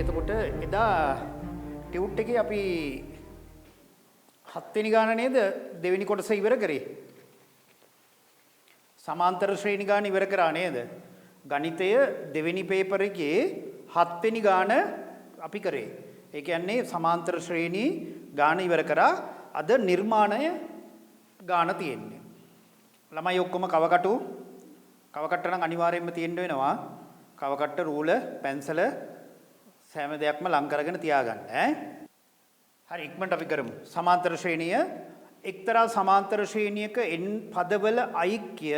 එතකොට එදා ටියුට් එකේ අපි 7 වෙනි ගාන නේද දෙවෙනි කොටස ඉවර කරේ. සමාන්තර ශ්‍රේණි ගාන ඉවර කරා නේද? ගණිතය දෙවෙනි පේපර් එකේ 7 වෙනි ගාන අපි කරේ. ඒ කියන්නේ සමාන්තර ශ්‍රේණි ගාන ඉවර කරා. අද නිර්මාණය ගාන තියෙන්නේ. ළමයි ඔක්කොම කවකට්ට නම් අනිවාර්යයෙන්ම තියෙන්න වෙනවා. කවකට්ට රූල පැන්සල සෑම දෙයක්ම ලං කරගෙන තියාගන්න ඈ. හරි ඉක්මනට අපි කරමු. සමාන්තර ශ්‍රේණිය එක්තරා සමාන්තර ශ්‍රේණියක n පදවල ඓක්‍ය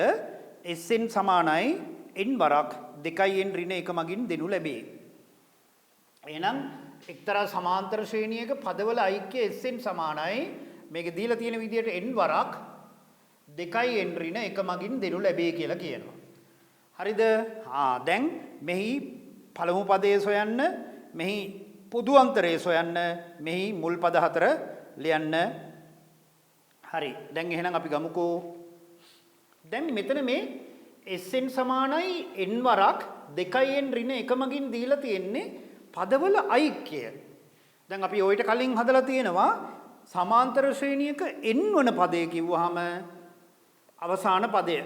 sn සමානයි n වරක් 2n ඍණ 1 මගින් දෙනු ලැබේ. එහෙනම් එක්තරා සමාන්තර ශ්‍රේණියක පදවල ඓක්‍ය sn සමානයි මේක දීලා තියෙන විදිහට n වරක් 2n ඍණ 1 මගින් දෙනු ලැබේ කියලා කියනවා. හරිද? දැන් මෙහි පළමු පදයේ සොයන්න, මෙහි පොදු අන්තරයේ සොයන්න, මෙහි මුල් පද 4 ලියන්න. හරි. දැන් එහෙනම් අපි ගමුකෝ. දැන් මෙතන මේ sn සමානයි n වරක් 2n ඍණ 1 මගින් දීලා තියෙන්නේ පදවල ඓක්‍ය. දැන් අපි ඔයිට කලින් හදලා තියෙනවා සමාන්තර ශ්‍රේණියක n වන පදය කිව්වහම අවසාන පදය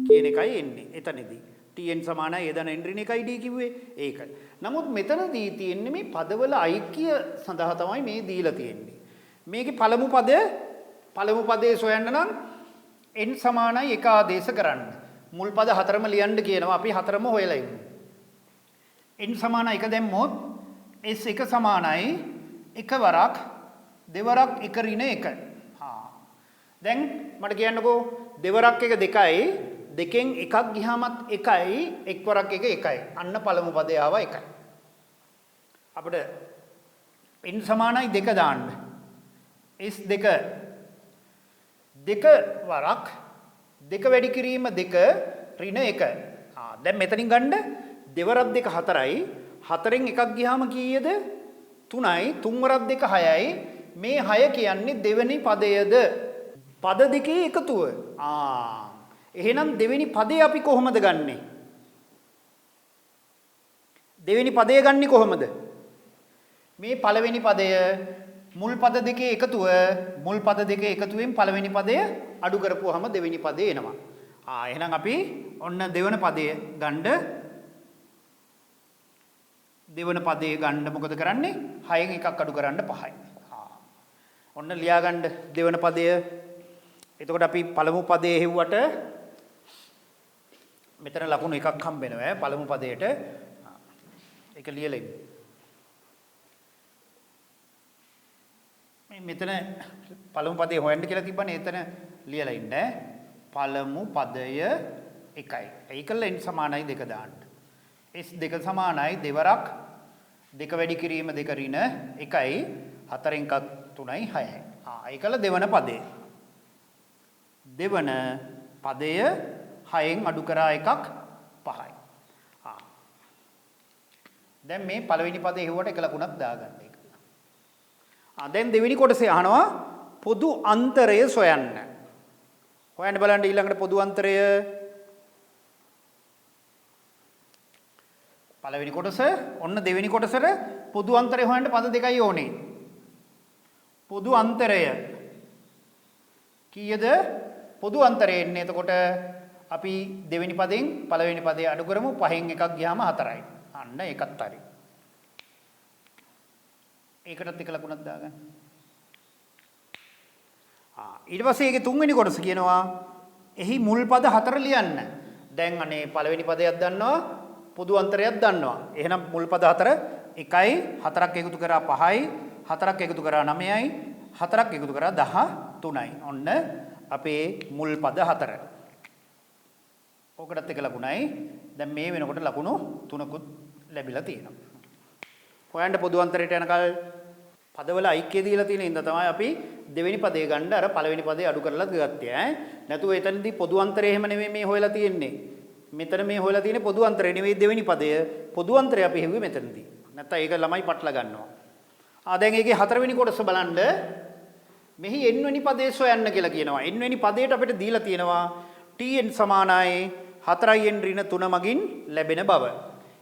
කියන එකයි එන්නේ එතනදී. tn සමානයි එදන n ඍණ 1යි d කිව්වේ ඒකයි. නමුත් මෙතනදී තියෙන්නේ මේ පදවල ඓක්‍ය සඳහා තමයි මේ දීලා තියෙන්නේ. මේකේ පළමු පදයේ සොයන්න නම් n සමානයි 1 ආදේශ කරන්න. මුල් පද 4ම ලියන්න කියනවා. අපි 4ම හොයලා ඉමු. n සමානයි 1 දැම්මොත් s1 සමානයි 1 වරක් දෙවරක් 1 ඍණ 1. දැන් මට කියන්නකෝ දෙවරක් 1 2යි දෙකෙන් එකක් ගියාමත් 1යි එක් වරක් 1 1යි. අන්න පළමු පදේ ආවා 1යි. අපිට n සමානයි 2 දාන්න. s2 2 වරක් 2 වැඩි කිරීම 2 ඍණ 1. දැන් මෙතනින් ගන්න දෙවරක් 2 4යි 4න් එකක් ගියාම කීයද 3යි 3 වරක් 2 6යි මේ 6 කියන්නේ දෙවෙනි පදයද පද දෙකේ එකතුව. එහෙනම් දෙවෙනි පදේ අපි කොහොමද ගන්නෙ? දෙවෙනි පදේ ගන්නෙ කොහොමද? මේ පළවෙනි පදය මුල් පද දෙකේ එකතුව, මුල් පද දෙකේ එකතුවෙන් පළවෙනි පදය අඩු කරපුවාම දෙවෙනි පදේ එනවා. එහෙනම් අපි ඔන්න දෙවන පදේ ගන්න. දෙවන පදේ ගන්න මොකද කරන්නේ? 6න් එකක් අඩු කරන්න 5යි. ඔන්න ලියා ගන්න දෙවන පදය. එතකොට අපි පළමු පදයේ හෙව්වට මෙතන ලකුණු එකක් හම්බ වෙනවා පළමු පදයට. ඒක ලියලා ඉන්න. මෙතන පළමු පදේ හොයන්න කියලා තිබ්බනේ. එතන ලියලා ඉන්න. පළමු පදය 1යි. ඒකල n සමානයි 2 දාන්න. s2 සමානයි දෙවරක් 2 වැඩි කිරීම 2 ඍණ 1යි 4න් එකක් 3යි 6යි. ඒකල දෙවන පදේ. දෙවන පදය 6න් අඩු කරා එකක් 5යි. දැන් මේ පළවෙනි පදේ හෙව්වට එක ලකුණක් දාගන්න ඒක. දැන් දෙවෙනි කොටසේ අහනවා පොදු අන්තරය සොයන්න. හොයන්න බලන්න ඊළඟට පොදු අන්තරය. පළවෙනි කොටස ඔන්න දෙවෙනි කොටසට පොදු අන්තරය හොයන්න පද දෙකයි ඕනේ. පොදු අන්තරය කීයද? පොදු අන්තරය එන්නේ එතකොට අපි දෙවෙනි පදෙන් පළවෙනි පදේ අඩු කරමු 5න් එකක් ගියාම 4යි. අන්න ඒකත් හරි. ඒකටත් එක ලකුණක් දාගන්න. ඊට පස්සේ ඒකේ තුන්වෙනි කොටස කියනවා එහි මුල් පද 4 ලියන්න. දැන් අනේ පළවෙනි පදයක් දන්නවා පොදු අන්තරයක් දන්නවා. එහෙනම් මුල් පද 4 1යි 4ක් එකතු කරා 5යි 4ක් එකතු කරා 9යි 4ක් එකතු කරා 13යි. ඔන්න අපේ මුල් පද 4. ඕකටත් එක ලකුණයි. දැන් මේ වෙනකොට ලකුණු 3කුත් ලැබිලා තියෙනවා. හොයන්න පොදු අන්තරයට යනකල් පදවල ඓක්‍ය දීලා තියෙන ඉඳ තමයි අපි දෙවෙනි පදේ ගන්න අර පළවෙනි පදේ අඩු කරලා ගත්තේ නැතුව එතනදී පොදු අන්තරය එහෙම නෙමෙයි මේ හොයලා තියෙන්නේ. මෙතන මේ හොයලා තියෙන්නේ පොදු අන්තරය නෙවෙයි දෙවෙනි පදය. පොදු අන්තරය අපි හෙව්වේ මෙතනදී. නැත්තම් ඒක ළමයි පටල ගන්නවා. දැන් ඒකේ 4 වෙනි කොටස බලන්න. මෙහි n වෙනි පදේ සොයන්න කියලා කියනවා. n වෙනි පදයට අපිට දීලා තියෙනවා tn සමානයි 4n ඍණ 3 මගින් ලැබෙන බව.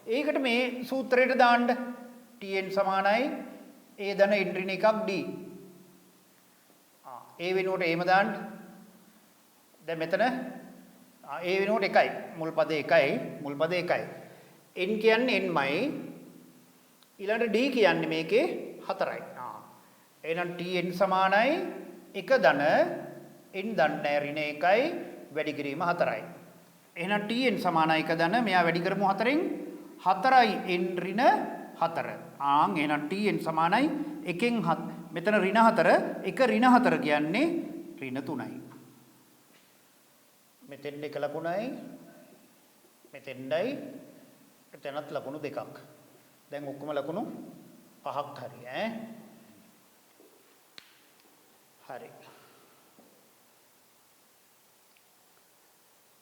ඒකට මේ සූත්‍රයට දාන්න tn සමානයි a ධන n ඍණ එකක් d. a වෙනුවට එහෙම දාන්න. දැන් මෙතන a වෙනුවට 1යි. මුල් පදේ 1යි. මුල් පදේ 1යි. n කියන්නේ nමයි. ඊළඟට d කියන්නේ මේකේ 4යි. එහෙනම් tn සමානයි 1 ධන n ධන ඍණ 1යි වැඩි කිරීම 4යි. එහෙනම් tn සමානයි 1 ධන මෙයා වැඩි කරමු 4න් 4යි n ඍණ 4. එහෙනම් tn සමානයි 1න් 7. මෙතන ඍණ 4 1 ඍණ 4 කියන්නේ ඍණ 3යි. මෙතෙන් එක ලකුණයි මෙතෙන්ඩයි එතනත් ලකුණු දෙකක්. දැන් ඔක්කොම ලකුණු 5ක් හරි ඈ. හරි.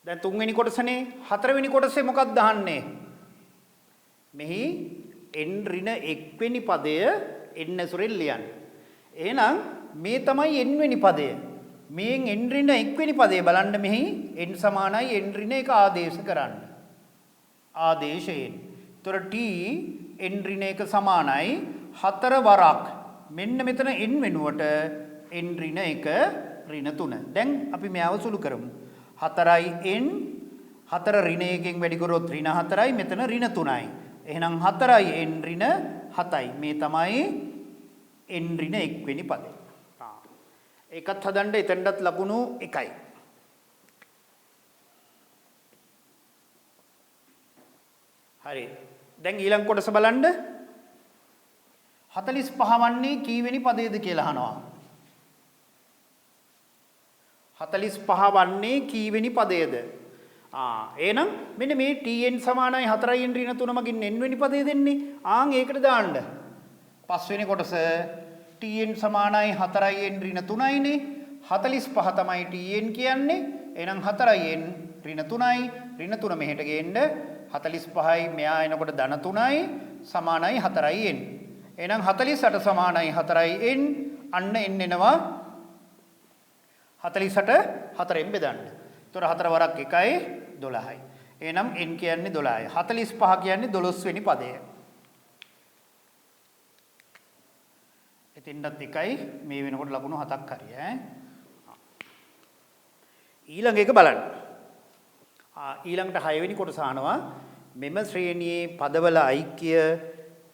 දැන් තුන්වෙනි කොටසනේ හතරවෙනි කොටසේ මොකක්ද අහන්නේ? මෙහි n ඍණ 1 වෙනි පදය n ඇසුරෙන් ලියන්න. එහෙනම් මේ තමයි n වෙනි පදය. මේන් n ඍණ 1 වෙනි පදය බලන්න මෙහි n සමානයි n ඍණ 1 ආදේශ කරන්න. ආදේශයෙන්. ඒතර t n ඍණ 1 සමානයි 4 වරක්. මෙන්න මෙතන n වෙනුවට n ඍණ 1 ඍණ 3. දැන් අපි මෙයව සුළු කරමු. 4යි n 4 ඍණ 1කින් වැඩි කරොත් ඍණ 4යි මෙතන ඍණ 3යි. එහෙනම් 4යි n ඍණ 7යි. මේ තමයි n ඍණ 1 වෙනි පදය. ඒකත් හදන්න එතනටත් ලකුණු 1යි. හරි. දැන් ඊළඟ කොටස බලන්න. 45 වන්නේ කීවෙනි පදයේද කියලා අහනවා. 45 වන්නේ කීවෙනි පදයේද? එහෙනම් මෙන්න මේ tn සමානයි 4n ඍණ 3 මගින් n වෙනි පදය දෙන්නේ. ඒකට දාන්න. පස්වෙනි කොටස tn සමානයි 4n ඍණ 3යිනේ. 45 තමයි tn කියන්නේ. එහෙනම් 4n ඍණ 3යි. ඍණ 3 මෙහෙට ගේන්න. 45යි මෙයා එනකොට ධන 3යි සමානයි 4n. එහෙනම් 48 සමානයි 4n. අන්න n එනවා 48 4ෙන් බෙදන්න. ඒතොර 4 වරක් 1යි 12යි. එහෙනම් n කියන්නේ 12යි. 45 කියන්නේ 12 වෙනි පදය. එතෙන්ටත් 1යි මේ වෙනකොට ලකුණු 7ක් හරි ඈ. ඊළඟ එක බලන්න. ඊළඟට 6 වෙනි කොටස අහනවා මෙම ශ්‍රේණියේ පදවල ඓක්‍ය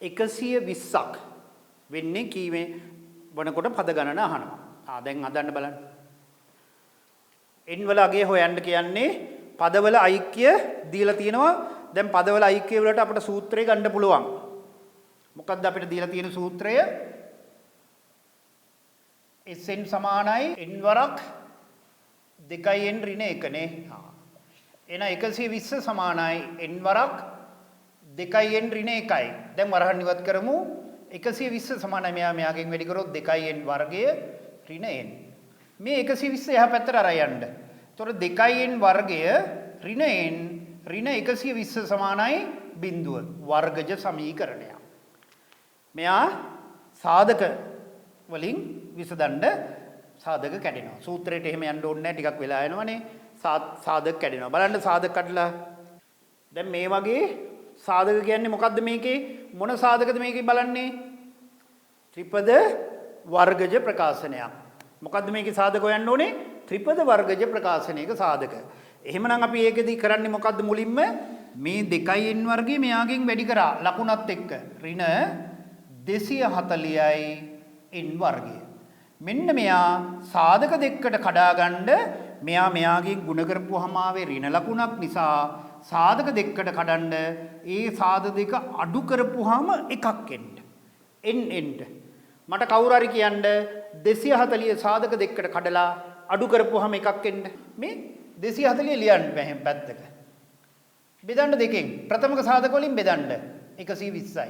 120ක් වෙන්නේ කීවේ වනකොට පද ගණන අහනවා. දැන් හදන්න බලන්න. n වල අගය හොයන්න කියන්නේ පදවල ඓක්‍ය දීලා තියෙනවා. දැන් පදවල ඓක්‍ය වලට අපිට සූත්‍රය ගන්න පුළුවන්. මොකක්ද අපිට දීලා තියෙන සූත්‍රය? Sn සමානයි n වරක් 2n ඍණ 1 නේ. එහෙනම් 120 සමානයි n වරක් 2n ඍණ 1යි. දැන් වරහන් ඉවත් කරමු. 120 සමානයි මෙයාගෙන් වැඩි කරොත් 2n වර්ගය ඍණ n. මේ 120 එහා පැත්තට අරන් යන්න. එතකොට 2n වර්ගය ඍණ n ඍණ 120 සමානයි බිඳුව. වර්ගජ සමීකරණය. මෙයා සාධක වලින් විසඳන්න සාධක කැඩෙනවා. සූත්‍රයට එහෙම යන්න ඕනේ නැහැ. ටිකක් වෙලා යනවනේ. සාධක කැඩෙනවා. බලන්න සාධක කඩලා. දැන් මේ වගේ සාධක කියන්නේ මොකද්ද මේකේ? මොන සාධකද මේකේ බලන්නේ? ත්‍රිපද වර්ගජ ප්‍රකාශනයක්. මොකද්ද මේකේ සාධක හොයන්න ඕනේ? ත්‍රිපද වර්ගජ ප්‍රකාශනයක සාධක. එහෙමනම් අපි ඒකෙදි කරන්නේ මොකද්ද මුලින්ම? මේ 2n වර්ගය මෙයාගෙන් වැඩි කරා ලකුණත් එක්ක. ඍණ 240යි n වර්ගය. මෙන්න මෙයා සාධක දෙකකට කඩා ගන්න මෙයාගෙන් ಗುಣ කරපුවාම ආවේ ඍණ ලකුණක් නිසා සාධක දෙකකට කඩන්න ඒ සාධක දෙක අඩු කරපුවාම එකක් එන්න. මට කවුරු හරි කියන්න 240 සාධක දෙකකට කඩලා අඩු කරපුවාම එකක් එන්න. මේ 240 ලියන්න බෑ පැත්තක. බෙදන්න දෙකෙන්. ප්‍රථමක සාධක වලින් බෙදන්න 120යි.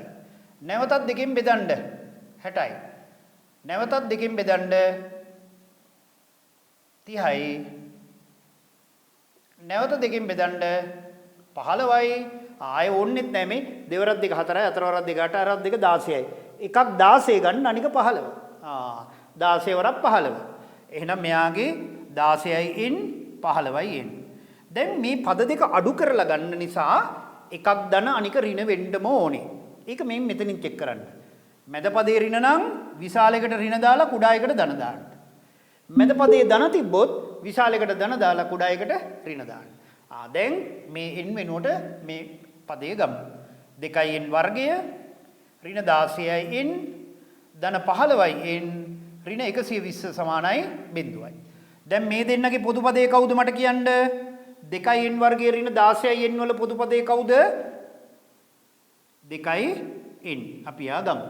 නැවතත් දෙකෙන් බෙදන්න 60යි. නැවතත් දෙකෙන් බෙදන්න 30යි. නැවත දෙකෙන් බෙදන්න 15යි. ආයෙ ඕන්නෙත් නැහැ මේ දෙවරක් දෙක 4යි, හතරවරක් දෙක 8යි, හතරක් දෙක 16යි. එකක් 16 ගන්න අනික 15. 16 වරක් 15. එහෙනම් මෙයාගේ 16යි n 15යි n. දැන් මේ පද දෙක අඩු කරලා ගන්න නිසා එකක් ධන අනික ඍණ වෙන්නම ඕනේ. ඒක මේ මෙතනින් චෙක් කරන්න. මැද පදේ ඍණ නම් විශාලයකට ඍණ දාලා කුඩා එකට ධන දාන්න. මැද පදේ ධන තිබ්බොත් විශාලයකට ධන දාලා කුඩා එකට ඍණ දාන්න. දැන් මේ n වෙනුවට මේ පදේ ගමු. 2n වර්ගය ඍණ 16යි n ධන 15යි n ඍණ 120 සමානයි 0යි. දැන් මේ දෙන්නගේ පොදු පදේ කවුද මට කියන්න? 2n වර්ගයේ ඍණ 16යි n වල පොදු පදේ කවුද? 2n. අපි ආ ගමු.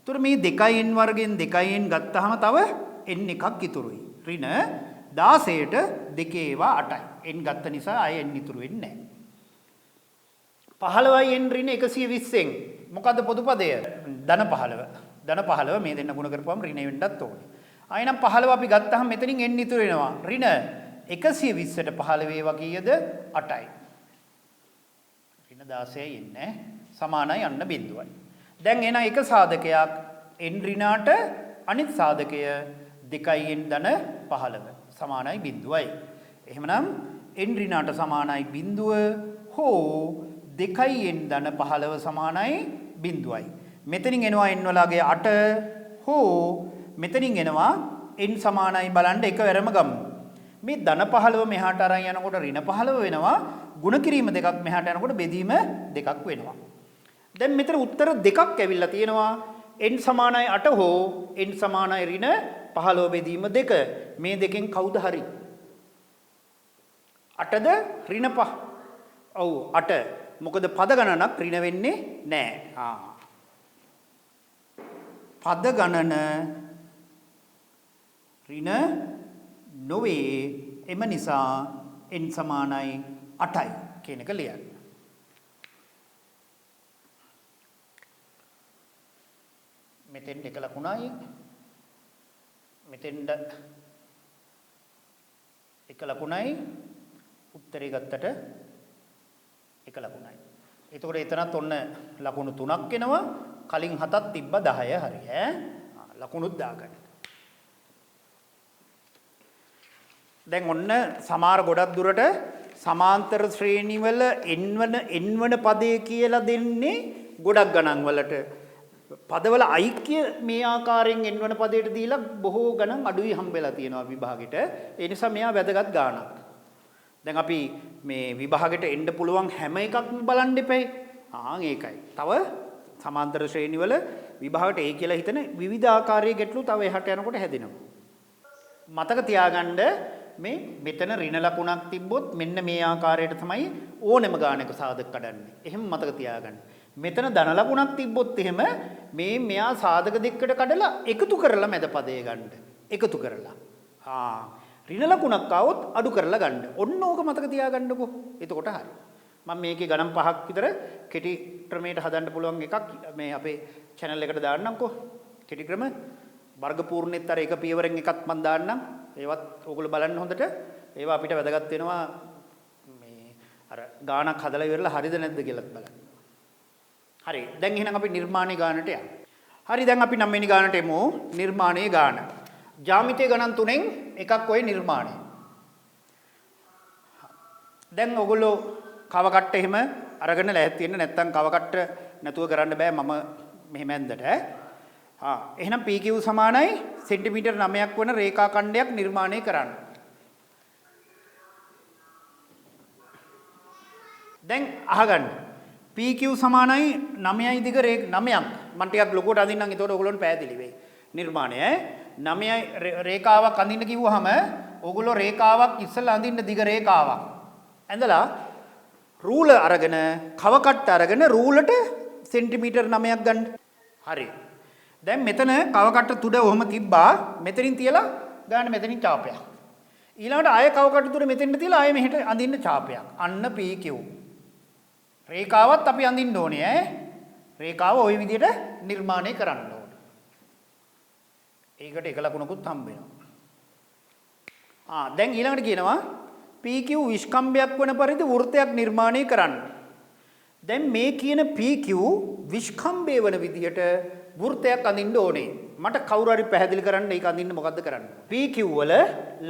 ඒතර මේ 2n වර්ගයෙන් 2n ගත්තාම තව n එකක් ඉතුරුයි. ඍණ 16ට 2 ඒවා 8යි. n ගත්ත නිසා ආයෙ n ඉතුරු වෙන්නේ නැහැ. 15යි n ඍණ 120න් මොකද්ද පොදු පදය? ධන 15. ධන 15 මේ දෙන්න ගුණ කරපුවම ඍණ වෙන්නත් ඕනේ. ආයෙනම් 15 අපි ගත්තාම මෙතනින් n ඉතුරු වෙනවා. ඍණ 120ට 15 ඒවා කීයද? 8යි. ඍණ 16යි n සමානයි අන්න 0යි. දැන් එන එක සාධකයක් n ඍණාට අනිත් සාධකය 2n ධන 15 සමානයි 0යි. එහෙමනම් n ඍණාට සමානයි 0 හෝ 2n ධන 15 සමානයි 0යි. මෙතනින් එනවා n වලගේ 8 හෝ මෙතනින් එනවා n සමානයි බලන්න එකවරම ගමු. මේ ධන 15 මෙහාට අරන් යනකොට ඍණ 15 වෙනවා. ගුණ කිරීම දෙකක් මෙහාට යනකොට බෙදීම දෙකක් වෙනවා. දැන් මෙතන උත්තර දෙකක් ඇවිල්ලා තියෙනවා. n සමානයි 8 හෝ n සමානයි ඍණ 15 බෙදීම 2. මේ දෙකෙන් කවුද හරි? 8ද ඍණ 5? ඔව් 8. මොකද පද ගණනක් ඍණ වෙන්නේ නැහැ. පද ගණන ඍණ නොවේ. එම නිසා n සමානයි 8යි කියන එක ලියන්න. මෙතෙන් එක ලකුණයි මෙතෙන්ද එක ලකුණයි උත්තරේ ගත්තට එක ලකුණයි. එතකොට එතනත් ඔන්න ලකුණු 3ක් එනවා. කලින් 7ක් තිබ්බ 10 හරි ඈ. ලකුණුත් දාගන්න. දැන් ඔන්න සමහර ගොඩක් දුරට සමාන්තර ශ්‍රේණිවල n වන පදේ කියලා දෙන්නේ ගොඩක් ගණන් වලට. පදවල ඓක්‍ය මේ ආකාරයෙන් n වන පදයට දීලා බොහෝ ගණන් අඩුයි හම්බෙලා තියෙනවා විභාගෙට. ඒ නිසා මෙයා වැදගත් ගාණක්. දැන් අපි මේ විභාගෙට එන්න පුළුවන් හැම එකක්ම බලන්න එපයි. ඒකයි. තව සමාන්තර ශ්‍රේණිවල විභාගෙට ඒ කියලා හිතන විවිධ ආකාරයේ ගැටලු තව එහාට යනකොට හැදෙනවා. මතක තියාගන්න මේ මෙතන ඍණ ලකුණක් තිබ්බොත් මෙන්න මේ ආකාරයට තමයි ඕනෙම ගානක සාධක කඩන්නේ. එහෙම මතක තියාගන්න. මෙතන ධන ලකුණක් තිබ්බොත් එහෙම මෙයා සාධක දෙකකට කඩලා එකතු කරලා මැද පදේ ගන්න. එකතු කරලා. ඍණ ලකුණක් ආවොත් අඩු කරලා ගන්න. ඔන්න ඕක මතක තියාගන්නකෝ. එතකොට හරි. මම මේකේ ගණන් 5ක් විතර කෙටි ක්‍රමයට හදන්න පුළුවන් එකක් මේ අපේ channel එකට දාන්නම්කෝ. කෙටි ක්‍රම වර්ග පූර්ණෙත් අර එක පියවරෙන් එකක් මම දාන්නම්. ඒවත් ඕගොල්ලෝ බලන්න හොඳට. ඒවා අපිට වැදගත් වෙනවා මේ අර ගානක් හදලා ඉවරලා හරිද නැද්ද කියලාත් බලන්න. හරි. දැන් එහෙනම් අපි නිර්මාණයේ ගානට යමු. හරි දැන් අපි 9 වෙනි ගානට එමු. නිර්මාණයේ ගාන. ජ්‍යාමිතිය ගණන් තුනෙන් එකක් ඔය නිර්මාණය. දැන් ඕගොල්ලෝ කව කට්ට එහෙම අරගෙන ලෑස්ති වෙන්න නැත්නම් කව කට්ට නැතුව කරන්න බෑ මම මෙහෙම ඇන්දට. එහෙනම් PQ සමානයි සෙන්ටිමීටර් 9ක් වන රේඛා ඛණ්ඩයක් නිර්මාණය කරන්න. දැන් අහගන්න. PQ සමානයි 9යි දිග 9ක්. මම ටිකක් ලොකුවට අඳින්නම් එතකොට ඕගොල්ලන්ට පැහැදිලි වෙයි. නිර්මාණය 9යි රේඛාවක් අඳින්න කිව්වහම ඕගොල්ලෝ රේඛාවක් ඉස්සෙල්ලා අඳින්න දිග රේඛාවක්. ඇඳලා රූල අරගෙන කව කට්ට අරගෙන රූලට සෙන්ටිමීටර් 9ක් ගන්න. හරි. දැන් මෙතන කව කට්ට තුඩ ඔහම තිබ්බා. මෙතනින් තියලා ගන්න මෙතනින් ඡාපයක්. ඊළඟට ආය කව කට්ට තුඩ මෙතෙන්ට තියලා ආය මෙහෙට අඳින්න ඡාපයක්. අන්න PQ. රේඛාවත් අපි අඳින්න ඕනේ ඈ. රේඛාව ওই විදිහට නිර්මාණය කරන්න ඕනේ. ඒකට එක ලකුණකුත් හම්බ වෙනවා. දැන් ඊළඟට කියනවා PQ විස්කම්භයක් වන පරිදි වෘත්තයක් නිර්මාණය කරන්න. දැන් මේ කියන PQ විස්කම්භය වන විදිහට වෘත්තයක් අඳින්න ඕනේ. මට කවුරු හරි පැහැදිලි කරන්න ඒක අඳින්න මොකද්ද කරන්න? PQ වල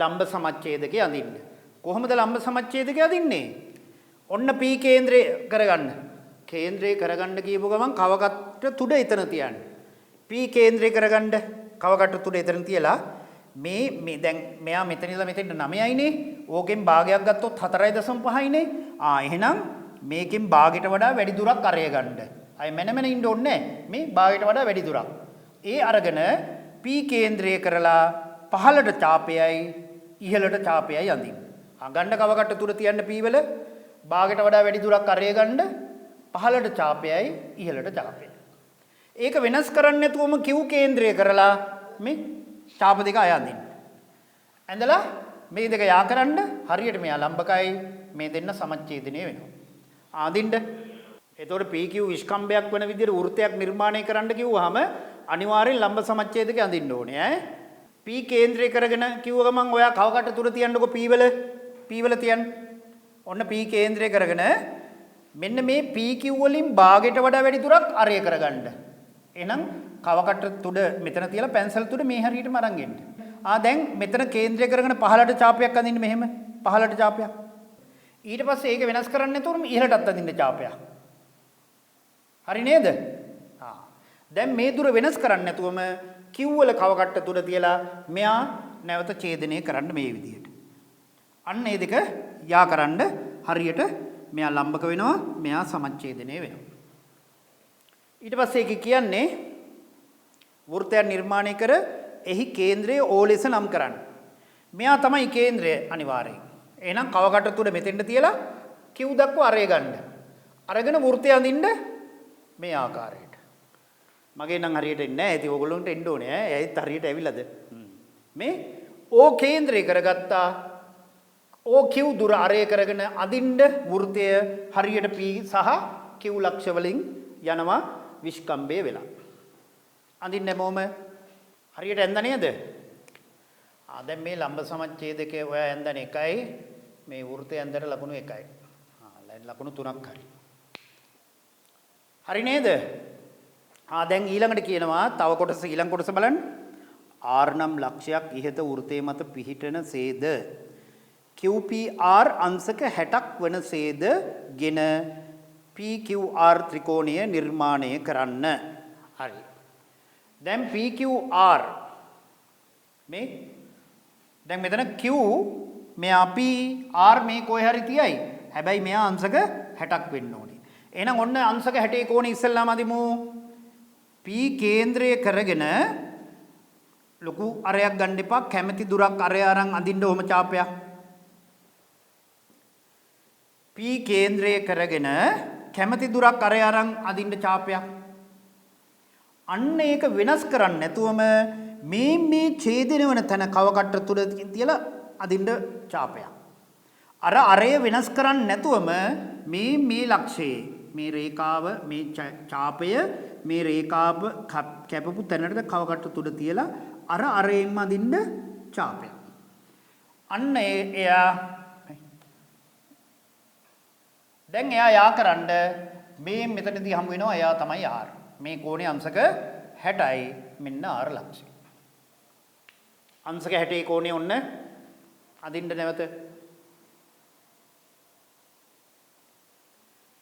ලම්බ සමච්ඡේදකය අඳින්න. කොහොමද ලම්බ සමච්ඡේදකය අඳින්නේ? ඔන්න P කේන්ද්‍රය කරගන්න. කේන්ද්‍රය කරගන්න කියපු ගමන් කවකට තුඩ එතන තියන්න. P කේන්ද්‍රය කරගන්න කවකට තුඩ එතන තියලා මේ දැන් මෙයා මෙතන ඉඳලා මෙතෙන්ට 9යිනේ. ඕකෙන් භාගයක් ගත්තොත් 4.5යිනේ. එහෙනම් මේකෙන් භාගයට වඩා වැඩි දුරක් අරය ගන්න. අය මෙන්න ඉන්න ඕනේ මේ භාගයට වඩා වැඩි දුරක්. ඒ අරගෙන P කේන්ද්‍රය කරලා පහළට ඡාපයයි ඉහළට ඡාපයයි අඳින්න. ගන්න කවකට තුඩ තියන්න P වල භාගයට වඩා වැඩි දුරක් අරය ගන්න පහළට ඡාපයයි ඉහළට ඡාපයයි. ඒක වෙනස් කරන්නේ නැතුවම Q කේන්ද්‍රය කරලා මේ ඡාප දෙක අය අඳින්න. ඇඳලා මේ දෙක යා කරන්න හරියට මෙයා ලම්බකයි මේ දෙන්න සමච්ඡේදනය වෙනවා. ආදින්න. එතකොට PQ විස්කම්භයක් වෙන විදිහට වෘත්තයක් නිර්මාණය කරන්න කිව්වහම අනිවාර්යෙන් ලම්බ සමච්ඡේදක අඳින්න ඕනේ ඈ. P කේන්ද්‍රය කරගෙන කිව්ව ගමන් ඔයා කවකට තුර තියන්නකො P වල තියන්න. ඔන්න P කේන්ද්‍රය කරගෙන මෙන්න මේ PQ වලින් භාගයට වඩා වැඩි දුරක් අරය කරගන්න. එහෙනම් කවකට තුඩ මෙතන තියලා පැන්සල් තුඩ මේ හරියටම අරන් එන්න. දැන් මෙතන කේන්ද්‍රය කරගෙන පහළට ඡාපයක් අඳින්න මෙහෙම. පහළට ඡාපයක්. ඊට පස්සේ ඒක වෙනස් කරන්නේ නැතුවම ඉහළටත් අඳින්න ඡාපයක්. හරි නේද? දැන් මේ දුර වෙනස් කරන්නේ නැතුවම Q වල කවකට තුඩ තියලා මෙයා නැවත ඡේදනය කරන්න මේ විදිහට. අන්න ඒ දෙක යා කරන්න හරියට මෙයා ලම්බක වෙනවා මෙයා සමච්ඡේදනය වෙනවා. ඊට පස්සේ ඒක කියන්නේ වෘත්තයක් නිර්මාණය කර එහි කේන්ද්‍රය O ලෙස නම් කරන්න. මෙයා තමයි කේන්ද්‍රය අනිවාර්යයෙන්. එහෙනම් කවකට තුඩ මෙතෙන්ට තියලා Q දක්වා අරය ගන්න. අරගෙන වෘත්තය අඳින්න මේ ආකාරයට. මගේ නම් හරියට එන්නේ නැහැ. ඉතින් ඕගොල්ලන්ට එන්න ඕනේ ඈ. ඇයිත් හරියට ඇවිල්ලාද? මේ O කේන්ද්‍රය කරගත්තා. OQ දුර අරය කරගෙන අදින්න වෘත්තය හරියට P සහ Q ලක්ෂ වලින් යනවා විස්කම්භය වෙලා. අඳින්න මොම හරියට ඇඳ නේද? දැන් මේ ලම්බ සමච්ඡේදකයේ ඔය ඇඳන එකයි මේ වෘත්තය ඇඳට ලකුණු එකයි. ලකුණු 3ක් හරි. හරි නේද? දැන් ඊළඟට කියනවා තව කොටස ඊළඟ කොටස බලන්න. R නම් ලක්ෂයක් ඉහත වෘත්තයේ මත පිහිටන සේද QPR අංශක 60ක් වන සේද ගෙන PQR ත්‍රිකෝණය නිර්මාණය කරන්න. හරි. දැන් PQR මේ දැන් මෙතන Q මෙයා P R මේ කොහේ හරි තියයි. හැබැයි මෙයා අංශක 60ක් වෙන්න ඕනේ. එහෙනම් ඔන්න අංශක 60 කෝණය ඉස්සෙල්ලාම අදිමු. P කේන්ද්‍රය කරගෙන ලොකු අරයක් ගන්න එපා. කැමැති දුරක් අරය අරන් අදින්න ඕම ඡාපයක්. P කේන්ද්‍රය කරගෙන කැමැති දුරක් අරය අරන් අදින්න ඡාපයක්. අන්න ඒක වෙනස් කරන්නේ නැතුවම මේ ඡේදනය වෙන තැන කවකට තුල තියලා අදින්න ඡාපයක්. අර අරය වෙනස් කරන්නේ නැතුවම මේ ලක්ෂයේ මේ රේඛාව මේ ඡාපය මේ රේඛාව කැපපු තැනට කවකට තුඩ තියලා අර අරයෙන්ම අදින්න ඡාපයක්. අන්න එයා දැන් එයා යා කරන්න මේ මෙතනදී හමු වෙනවා එයා තමයි R. මේ කෝණේ අංශක 60යි මෙන්න R ලක්ෂය. අංශක 60 කෝණේ ඔන්න අදින්න නැවත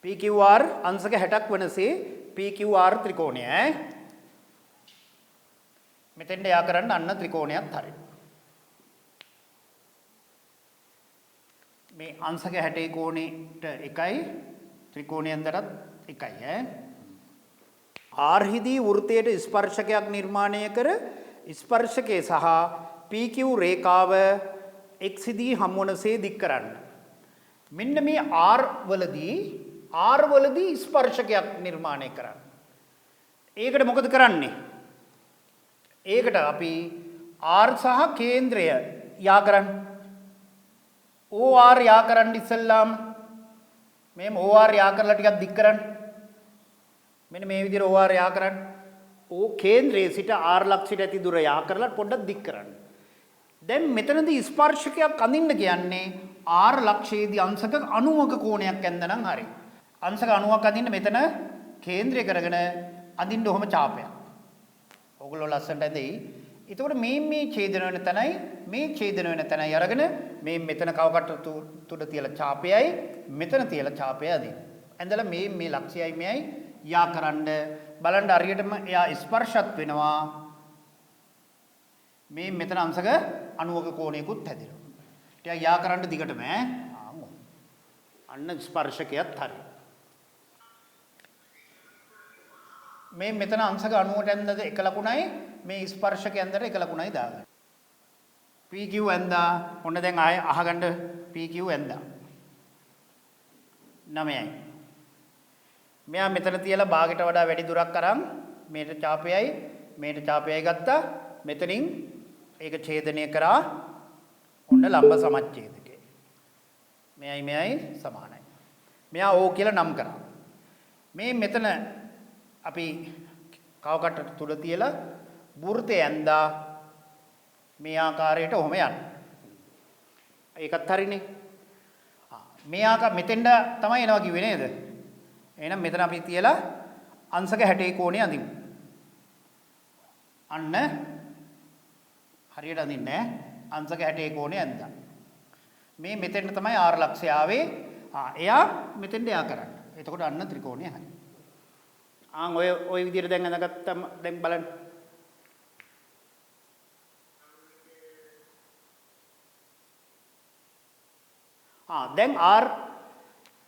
PQR අංශක 60ක් වනසේ PQR ත්‍රිකෝණය මෙතෙන්ට යා කරන්න අන්න ත්‍රිකෝණයක් හරි. මේ අංශක 60 කෝණයට එකයි ත්‍රිකෝණයෙන්දටත් එකයි R හිදී වෘත්තයට ස්පර්ශකයක් නිර්මාණය කර ස්පර්ශකයේ සහ PQ රේඛාව X හිදී හමුවනසේ දික් කරන්න. මෙන්න මේ R වලදී ස්පර්ශකයක් නිර්මාණය කරන්න. ඒකට මොකද කරන්නේ? ඒකට අපි R සහ කේන්ද්‍රය යා කරන්න. OR යා කරන්න ඉස්සෙල්ලාම මේ OR යා කරලා ටිකක් දික් කරන්න. මෙන්න මේ විදිහට OR යා කරන්න. O කේන්ද්‍රයේ සිට R ලක්ෂයට ඇති දුර යා කරලා පොඩ්ඩක් දික් කරන්න. දැන් මෙතනදී ස්පර්ශකයක් අඳින්න කියන්නේ R ලක්ෂයේදී අංශක 90ක කෝණයක් ඇඳනනම් හරි. අංශක 90ක් අදින්න මෙතන කේන්ද්‍රය කරගෙන අදින්න ඔහම ඡාපයක්. ඕගොල්ලෝ ලස්සනට ඇඳෙයි. එතකොට මේ ඡේදන වෙන තැනයි මේ ඡේදන වෙන තැනයි අරගෙන මේ මෙතන කවකට තුඩ තියලා ඡාපයයි මෙතන තියලා ඡාපය අදින්න. ඇඳලා මේ ලක්ෂයයි මෙයයි යා කරන්න බලන්න හරියටම එයා ස්පර්ශත් වෙනවා. මේ මෙතන අංශක 90ක කෝණයකුත් හැදෙනවා. ටිකක් යා කරන්න දිගටම අන්න ස්පර්ශකයත් හරි. මේ මෙතන අංශක 90ට ඇඳද එක ලකුණයි මේ ස්පර්ශක ඇඳට එක ලකුණයි දාගන්න. PQ ඇඳා ඔන්න දැන් ආය අහගන්න PQ ඇඳා 9යි. මෙයා මෙතන තියලා භාගයට වඩා වැඩි දුරක් අරන් මේට ඡාපයයි ගත්තා. මෙතනින් ඒක ඡේදනය කරා ඔන්න ලම්බ සමච්ඡේදකේ. මෙයයි සමානයි. මෙයා O කියලා නම් කරා. මේ මෙතන අපි කවකට තුල තියලා වෘතය ඇඳා මේ ආකාරයට ඔහම යන්න. ඒකත් හරිනේ. මේ ආකාර මෙතෙන්ද තමයි එනවා කිව්වේ නේද? එහෙනම් මෙතන අපි තියලා අංශක 60 කෝණය අඳිමු. අන්න හරියට අඳින්නේ අංශක 60 කෝණය ඇඳා. මේ මෙතෙන් තමයි R ලක්ෂය ආවේ. එයා මෙතෙන්ද එයා කරන්න. එතකොට අන්න ත්‍රිකෝණය හරි. ඔය විදිහට දැන් අඳගත්තම දැන් බලන්න. දැන් R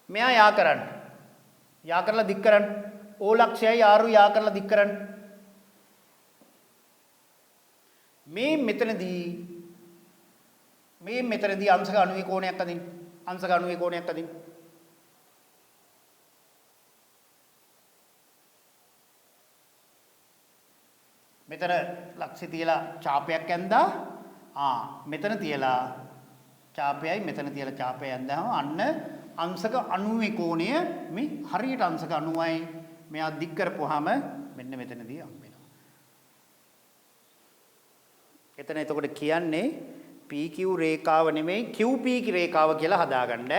මෙයා යා කරන්න. යා කරලා දික් කරන්න. O ලක්ෂයයි R යා කරලා දික් කරන්න. මේ මෙතනදී අංශක 90 කෝණයක් අදින්න. අංශක 90 කෝණයක් අදින්න. මෙතන ලක්ෂය තියලා ඡාපයක් ඇඳා. මෙතන තියලා ඡාපයයි මෙතන තියලා ඡාපය ඇඳාම අන්න අංශක 90 කෝණය මේ හරියට අංශක 90යි මෙයා දික් කරපුවාම මෙන්න මෙතනදී හම්බ වෙනවා. එතන එතකොට කියන්නේ PQ රේඛාව නෙමෙයි QP රේඛාව කියලා හදාගන්න.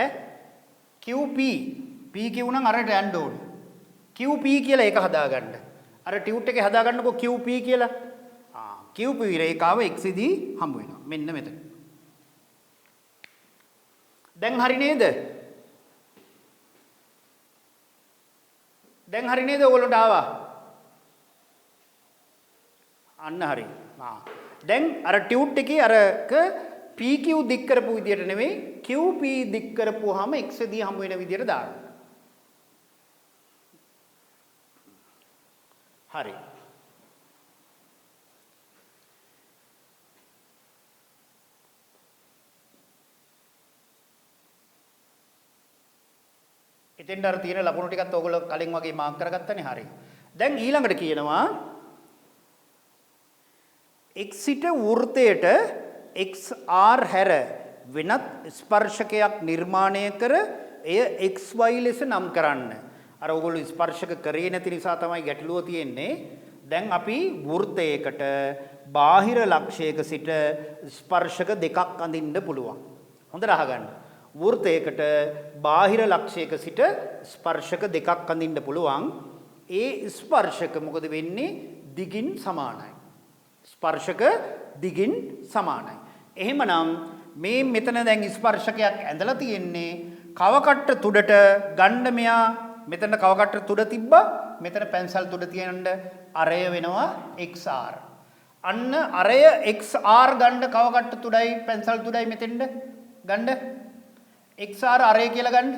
QP PQ නම් අරට යන්න ඕනේ. QP කියලා ඒක හදාගන්න. අර ටියුට් එකේ හදාගන්නකො QP කියලා. QP රේඛාව x දී හම්බ වෙනවා. මෙන්න මෙතන. දැන් හරි නේද? ඕගොල්ලන්ට ආවා. අන්න හරි. දැන් අර ටියුට් එකේ අරක PQ දික් කරපු විදියට නෙමෙයි QP දික් කරපුවාම x දී හම්බ වෙන විදියට දාන්න. හරි. එතෙන්ට අර තියෙන ලකුණු ටිකත් ඕගොල්ලෝ කලින් වගේ මාක් කරගත්තනේ. හරි. දැන් ඊළඟට කියනවා x සිට වෘත්තයට xr හැර වෙනත් ස්පර්ශකයක් නිර්මාණය කර එය xy ලෙස නම් කරන්න. අර ඕගොල්ලෝ ස්පර්ශක කරේ නැති නිසා තමයි ගැටලුව තියෙන්නේ. දැන් අපි වෘත්තයකට බාහිර ලක්ෂයක සිට ස්පර්ශක දෙකක් අඳින්න පුළුවන්. හොඳට අහගන්න. වෘත්තයකට බාහිර ලක්ෂයක සිට ස්පර්ශක දෙකක් අඳින්න පුළුවන්. ඒ ස්පර්ශක මොකද වෙන්නේ? දිගින් සමානයි. ස්පර්ශක දිගින් සමානයි. එහෙමනම් මේ මෙතන දැන් ස්පර්ශකයක් ඇඳලා තියෙන්නේ කවකට්ට තුඩට ගන්න. මෙයා මෙතන කවකට්ට තුඩ තිබ්බා. මෙතන පැන්සල් තුඩ තියන්න අරය වෙනවා XR. අන්න අරය XR ගන්න කවකට්ට තුඩයි පැන්සල් තුඩයි මෙතෙන්ද ගන්න. XR අරය කියලා ගන්න.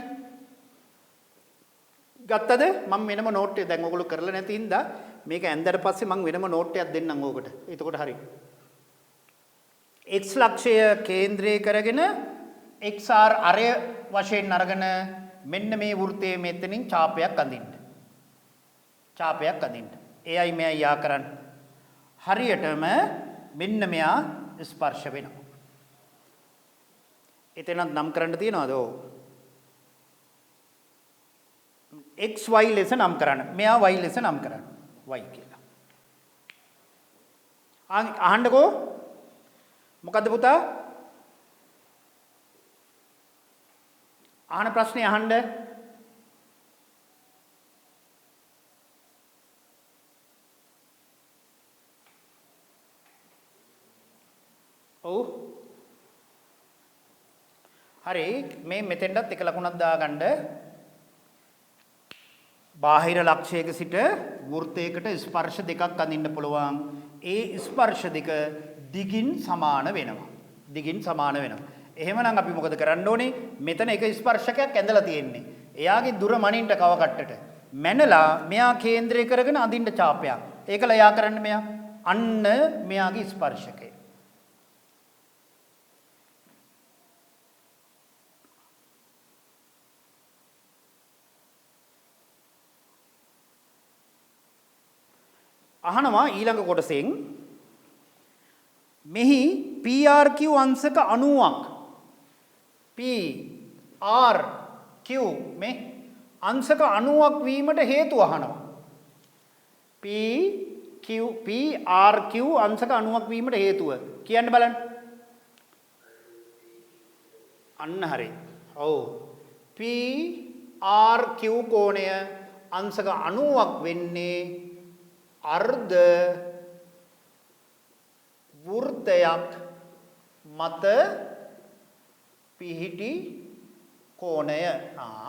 ගත්තද? මම වෙනම නෝට් එක දැන් ඔයගොල්ලෝ කරලා නැති හින්දා මේක ඇඳලා පස්සේ මම වෙනම නෝට් එකක් දෙන්නම් ඕකට. එතකොට හරි. x ලක්ෂය කේන්ද්‍රය කරගෙන XR අරය වශයෙන් අරගෙන මෙන්න මේ වෘත්තයේ මෙතනින් ඡාපයක් අඳින්න. එයයි මෙයයි යා කරන්න. හරියටම මෙන්න මෙයා ස්පර්ශ වෙනවා. එතනත් නම් කරන්න තියනවද? ඔව්. XY ලෙස නම් කරන්න. මෙයා Y ලෙස නම් කරන්න. Y කියලා. අහන්නකෝ. මොකද්ද පුතා? අහන ප්‍රශ්නේ අහන්න. ඔව්. හරි. මේ මෙතෙන්ටත් එක ලකුණක් දාගන්න. බාහිර ලක්ෂයක සිට වෘත්තයකට ස්පර්ශ දෙකක් අඳින්න පුළුවන්. ඒ ස්පර්ශ දෙක දිගින් සමාන වෙනවා. දිගින් සමාන වෙනවා. එහෙමනම් අපි මොකද කරන්න ඕනේ? මෙතන එක ස්පර්ශකයක් ඇඳලා තියෙන්නේ. එයාගේ දුර මනින්න කව කට්ටට. මැනලා මෙයා කේන්ද්‍රය කරගෙන අඳින්න ඡාපයක්. ඒකල එයා කරන්න මෙයා. අන්න මෙයාගේ ස්පර්ශකය. අහනවා ඊළඟ කොටසෙන් මෙහි PRQ අංශක 90ක් PRQ මේ අංශක 90ක් වීමට හේතු අහනවා. PRQ අංශක 90ක් වීමට හේතුව කියන්න බලන්න. අන්න හරි. ඔව්. PRQ කෝණය අංශක 90ක් වෙන්නේ අර්ධ වෘත්තයක් මත පිහිටි කෝණය.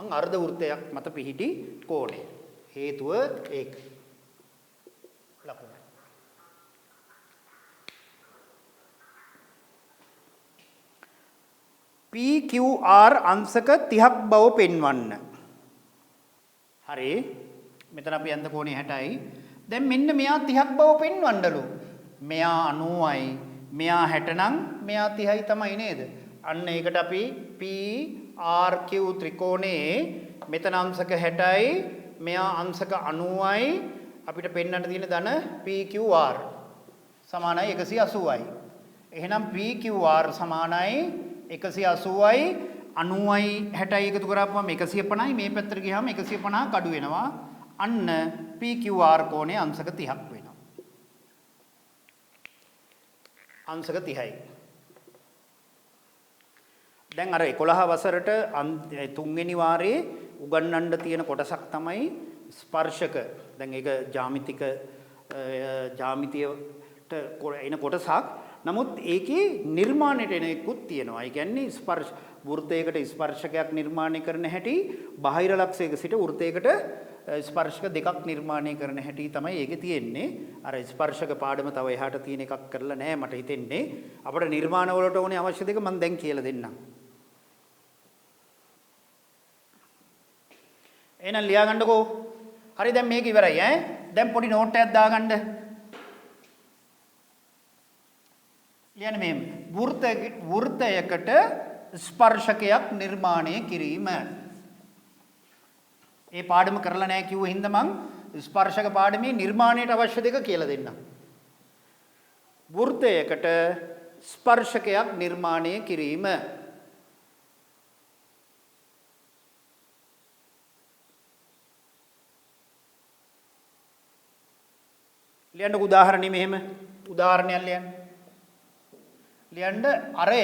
අර්ධ වෘත්තයක් මත පිහිටි කෝණය. හේතුව ඒක. ලකුණ. PQR අංශක 30ක් බව පෙන්වන්න. හරි. මෙතන අපි අන්ත කෝණය 60යි. දැන් මෙන්න මෙයා 30ක් බව පෙන්වන්නලු. මෙයා 90යි, මෙයා 60 නම් මෙයා 30යි තමයි නේද? අන්න ඒකට අපි PRQ ත්‍රිකෝණයේ මෙතන අංශක 60යි, මෙයා අංශක 90යි අපිට පෙන්වන්න තියෙන ධන PQR සමානයි 180යි. එහෙනම් PQR සමානයි 180යි 90යි 60යි එකතු කරාපුවම 150යි මේ පැත්තට ගියාම 150ක් අඩු වෙනවා. අන්න PQR කෝණය අංශක 30ක් වෙනවා. අංශක 30යි. දැන් අර 11 වසරට 3 වෙනි වාරයේ උගන්වන්න තියෙන කොටසක් තමයි ස්පර්ශක. දැන් ඒක ජ්‍යාමිතියට එන කොටසක්. නමුත් ඒකේ නිර්මාණයට එන එකකුත් තියෙනවා. ඒ කියන්නේ ස්පර්ශ වෘත්තයකට ස්පර්ශකයක් නිර්මාණය කරන හැටි බාහිර ලක්ෂයක සිට වෘත්තයකට ස්පර්ශක දෙකක් නිර්මාණය කරන හැටි තමයි ඒකේ තියෙන්නේ. අර ස්පර්ශක පාඩම තව එහාට තියෙන එකක් කරලා නැහැ මට හිතෙන්නේ. අපිට නිර්මාණ වලට ඕනේ අවශ්‍ය දෙක මම දැන් කියලා දෙන්නම්. එහෙනම් ලියා ගන්නකෝ. හරි දැන් මේක ඉවරයි ඈ. දැන් පොඩි නෝට් එකක් දාගන්න. ලියන්න මේ වෘත්තයකට ස්පර්ශකයක් නිර්මාණය කිරීම. ඒ පාඩම කරලා නැහැ කිව්ව හින්දා මං ස්පර්ශක පාඩමේ නිර්මාණයට අවශ්‍ය දෙක කියලා දෙන්නම්. වෘත්තයකට ස්පර්ශකයක් නිර්මාණය කිරීම. ලියන්න උදාහරණෙ මෙහෙම උදාහරණයක් ලියන්න. ලියන්න අරය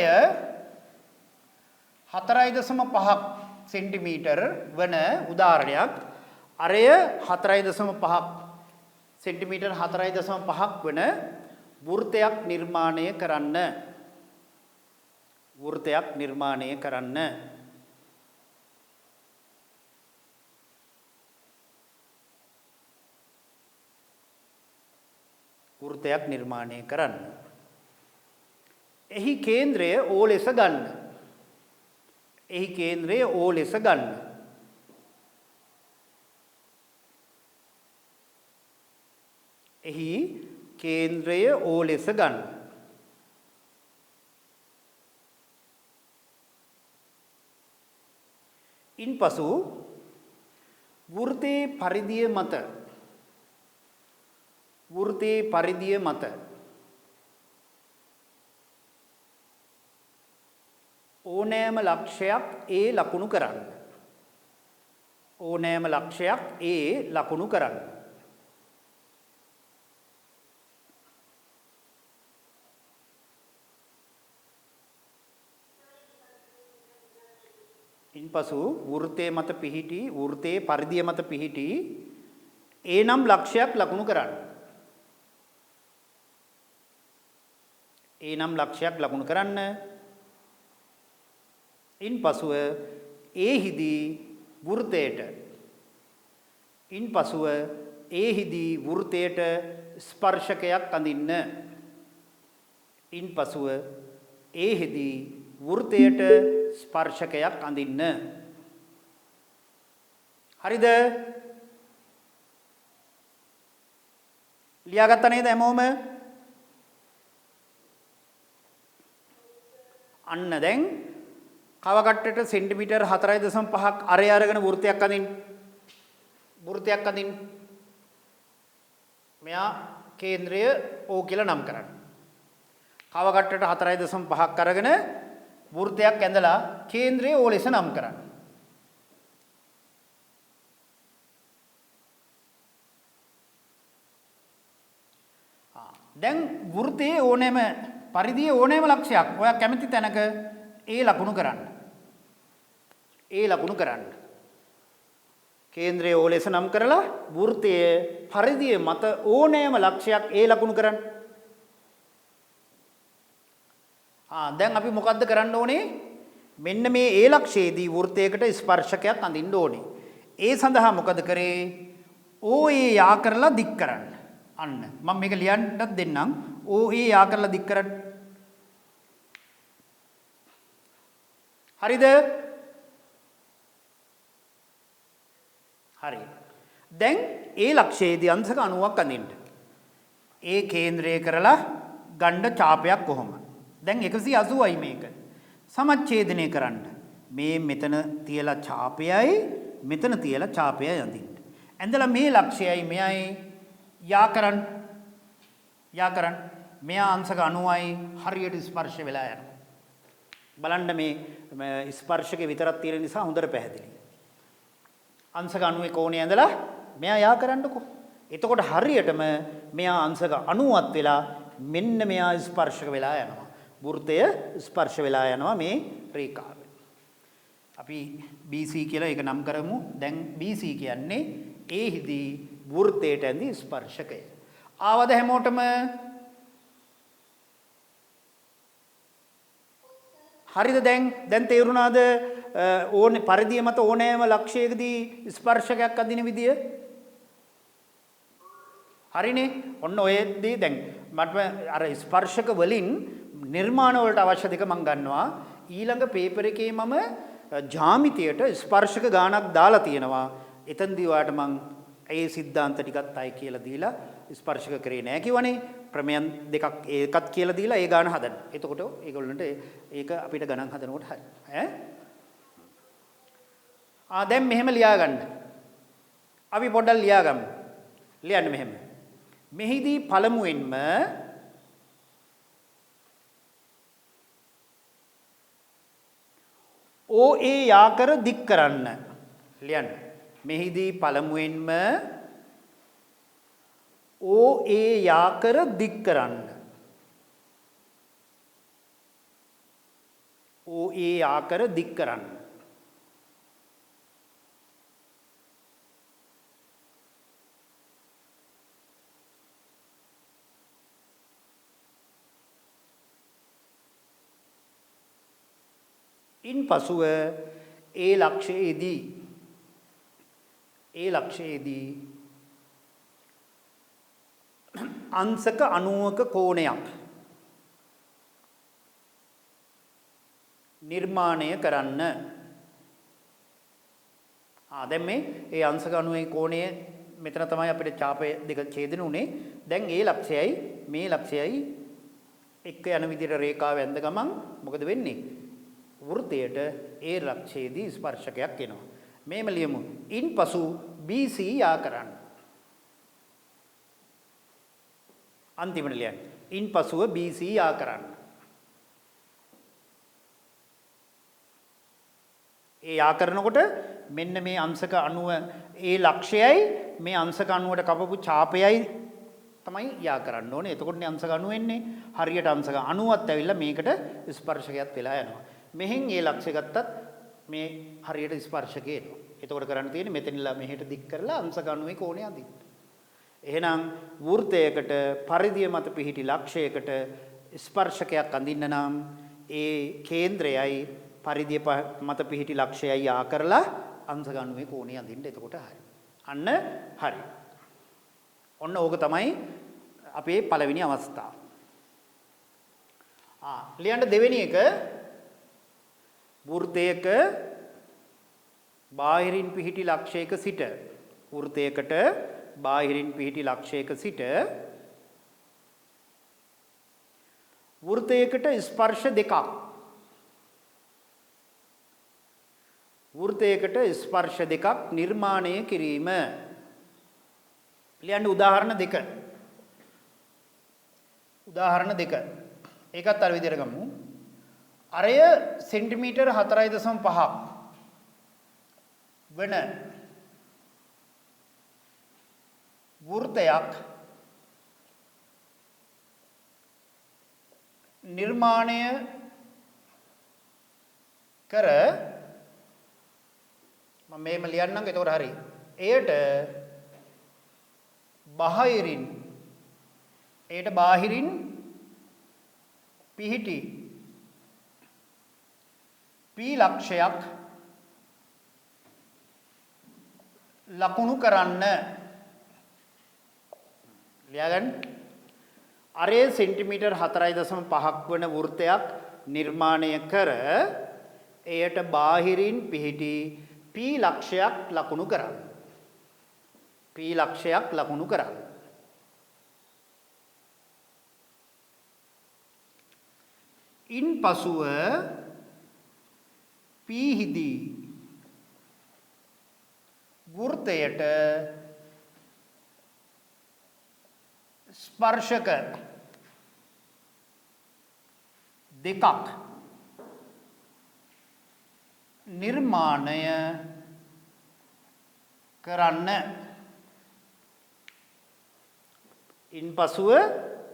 4.5ක් සෙන්ටිමීටර් වන උදාහරණයක්. අරය 4.5ක් සෙන්ටිමීටර් 4.5ක් වන වෘත්තයක් නිර්මාණය කරන්න. වෘත්තයක් නිර්මාණය කරන්න. වෘත්තයක් නිර්මාණය කරන්න. එහි කේන්ද්‍රය O ලෙස ගන්න. එහි කේන්ද්‍රය O ලෙස ගන්න. එහි කේන්ද්‍රය O ලෙස ගන්න. ඉන්පසු වෘත්තයේ පරිධිය මත ඕනෑම ලක්ෂයක් A ලකුණු කරන්න. ඕනෑම ලක්ෂයක් A ලකුණු කරන්න. ඉන්පසු වෘත්තයේ මත පිහිටි වෘත්තයේ පරිධිය මත පිහිටි A නම් ලක්ෂයක් ලකුණු කරන්න. A නම් ලක්ෂයක් ලකුණු කරන්න. ඉන්පසුව A හිදී වෘත්තයට ඉන්පසුව ඒහිදී වෘතයට ස්පර්ශකයක් අඳින්න. ඉන්පසුව ඒහිදී වෘතයට ස්පර්ශකයක් අඳින්න. හරිද? ලියාගත්තා නේද හැමෝම? අන්න දැන් කවකට්ටට සෙන්ටිමීටර් 4.5ක් අරය අරගෙන වෘතයක් අඳින්න. වෘතයක් අඳින්න. මෙයා කේන්ද්‍රය O කියලා නම් කරන්න. කවකට්ටට 4.5ක් අරගෙන වෘතයක් ඇඳලා කේන්ද්‍රය O ලෙස නම් කරන්න. දැන් වෘතයේ ඕනෑම පරිධියේ ඕනෑම ලක්ෂයක් ඔයා කැමති තැනක ඒ ලකුණු කරන්න. ඒ ලකුණු කරන්න. කේන්ද්‍රයේ O ලෙස නම් කරලා වෘතයේ පරිධිය මත ඕනෑම ලක්ෂයක් ඒ ලකුණු කරන්න. දැන් අපි මොකද්ද කරන්න ඕනේ? මෙන්න මේ ඒ ලක්ෂයේදී වෘතයකට ස්පර්ශකයක් අඳින්න ඕනේ. ඒ සඳහා මොකද කරේ? OA යා කරලා දික් කරන්න. අන්න මම මේක ලියන්නත් දෙන්නම්. OA යා කරලා දික් කරන්න. හරිද? හරි. දැන් ඒ ලක්ෂයේදී අංශක 90ක් අඳින්න. ඒ කේන්ද්‍රය කරලා ගණ්ඩ ඡාපයක් කොහොම? දැන් 180යි මේක. සමච්ඡේදනය කරන්න. මේ මෙතන තියලා ඡාපයයි මෙතන තියලා ඡාපයයි අඳින්න. ඇඳලා මේ ලක්ෂයයි මෙයයි යා කරන්න. යා කරන්න. මෙයා අංශක 90යි හරියට ස්පර්ශ වෙලා යනවා. බලන්න මේ ස්පර්ශකේ විතරක් තියෙන නිසා හොඳට පැහැදිලි. අංශක 90 කෝණය ඇඳලා මෙයා යා කරන්නකෝ. එතකොට හරියටම මෙයා අංශක 90ත් වෙලා මෙන්න මෙයා ස්පර්ශක වෙලා යනවා. වෘතය ස්පර්ශ වෙලා යනවා මේ රේඛාවෙන්. අපි BC කියලා ඒක නම් කරමු. දැන් BC කියන්නේ ඒහිදී වෘතයට ඇඳි ස්පර්ශකය. ආවද හැමෝටම? හරිද? දැන් තේරුණාද ඕනේ පරිධිය මත ඕනෑම ලක්ෂයකදී ස්පර්ශකයක් අදින විදිය? හරිනේ. ඔන්න ඔයදී දැන් මට අර ස්පර්ශක වලින් නිර්මාණ වලට අවශ්‍ය දෙක මම ගන්නවා. ඊළඟ පේපර් එකේ මම ජ්‍යාමිතියට ස්පර්ශක ගාණක් දාලා තියෙනවා. එතෙන්දී ඔයාලට මම ඒ સિદ્ધාන්ත ටිකත් අය කියලා දීලා ස්පර්ශක කරේ නෑ කිව්වනේ. ප්‍රමේයන් දෙකක් ඒකත් කියලා දීලා ඒ ගාණ හදන්න. එතකොට ඒගොල්ලන්ට ඒක අපිට ගණන් හදනකොට හරි. දැන් මෙහෙම ලියා ගන්න. අපි පොඩ්ඩක් ලියාගමු. ලියන්න මෙහෙම. මෙහිදී පළමුවෙන්ම OA යාකර දික් කරන්න. ලියන්න. මෙහිදී පළමුවෙන්ම OA යාකර දික් කරන්න. OA යාකර දික් කරන්න. ඉන්පසුව ඒ ලක්ෂයේදී අංශක 90ක කෝණයක් නිර්මාණය කරන්න. දැන් ඒ අංශක 90 කෝණය මෙතන තමයි අපිට ඡාපය දෙක ඡේදන උනේ. දැන් ඒ ලක්ෂයයි මේ ලක්ෂයයි එක්ක යන විදිහට රේඛාව ඇඳ ගමන් මොකද වෙන්නේ? වෘතයට ඒ ලක්ෂයේදී ස්පර්ශකයක් එනවා. මේම ලියමු. ඉන්පසු BC යා කරන්න. අන්තිමට ලියන්න. ඉන්පසුව BC යා කරන්න. ඒ යා කරනකොට මෙන්න මේ අංශක 90 ඒ ලක්ෂයයි මේ අංශක 90ට කපපු ඡාපයයි තමයි යා කරන්න ඕනේ. එතකොටනේ අංශක 90 එන්නේ. හරියට අංශක 90ත් ඇවිල්ලා මේකට ස්පර්ශකයක් වෙලා යනවා. මෙහෙන් ඒ ලක්ෂය ගත්තත් මේ හරියට ස්පර්ශකේ එනවා. එතකොට කරන්න තියෙන්නේ මෙතනilla මෙහෙට දික් කරලා අංශක 90 කෝණය අඳින්න. එහෙනම් වෘත්තයකට පරිධිය මත පිහිටි ලක්ෂයකට ස්පර්ශකයක් අඳින්න නම් ඒ කේන්ද්‍රයයි පරිධිය මත පිහිටි ලක්ෂයයි ආ කරලා අංශක 90 කෝණය අඳින්න. එතකොට හරි. අන්න හරි. ඔන්න ඕක තමයි අපේ පළවෙනි අවස්ථාව. ලියන්න දෙවෙනි එක වෘත්තයක බාහිරින් පිහිටි ලක්ෂයක සිට වෘත්තයකට බාහිරින් පිහිටි ලක්ෂයක සිට වෘත්තයකට ස්පර්ශ දෙකක් වෘත්තයකට ස්පර්ශ දෙකක් නිර්මාණය කිරීම. ලියන්න උදාහරණ දෙක. උදාහරණ දෙක. ඒකත් අර විදිහට ගමු. අරය සෙන්ටිමීටර් 4.5 වෙන වෘත්තයක් නිර්මාණය කර මම මේම ලියන්නම් එතකොට හරි. එයට බාහිරින් පිහිටි p ලක්ෂයක් ලකුණු කරන්න. ලියාගන්න. අරේ සෙන්ටිමීටර් 4.5ක් වන වෘත්තයක් නිර්මාණය කර එයට බාහිරින් පිහිටි p ලක්ෂයක් ලකුණු කරන්න. p ලක්ෂයක් ලකුණු කරන්න. ඉන්පසුව p හිදී වෘත්තයට ස්පර්ශක දෙකක් නිර්මාණය කරන්න. ඉන්පසුව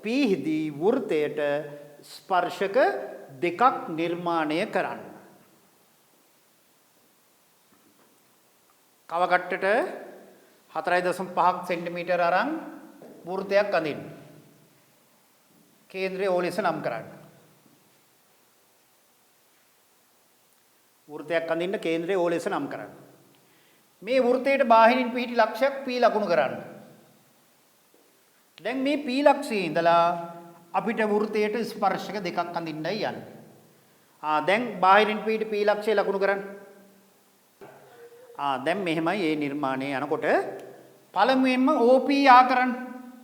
p හිදී වෘත්තයට ස්පර්ශක දෙකක් නිර්මාණය කරන්න. කවකට්ටට 4.5ක් සෙන්ටිමීටර අරන් වෘත්තයක් අඳින්න. කේන්ද්‍රය O ලෙස නම් කරන්න. වෘත්තයක් අඳින්න කේන්ද්‍රය O ලෙස නම් කරන්න. මේ වෘත්තයට බාහිරින් පිහිටි ලක්ෂයක් p ලකුණු කරන්න. දැන් මේ p ලක්ෂයේ ඉඳලා අපිට වෘත්තයට ස්පර්ශක දෙකක් අඳින්නයි යන්නේ. දැන් බාහිරින් පිහිටි p ලක්ෂය ලකුණු කරන්න. දැන් මෙහෙමයි මේ නිර්මාණය යනකොට පළමුවෙන්ම OP ආකරන්න.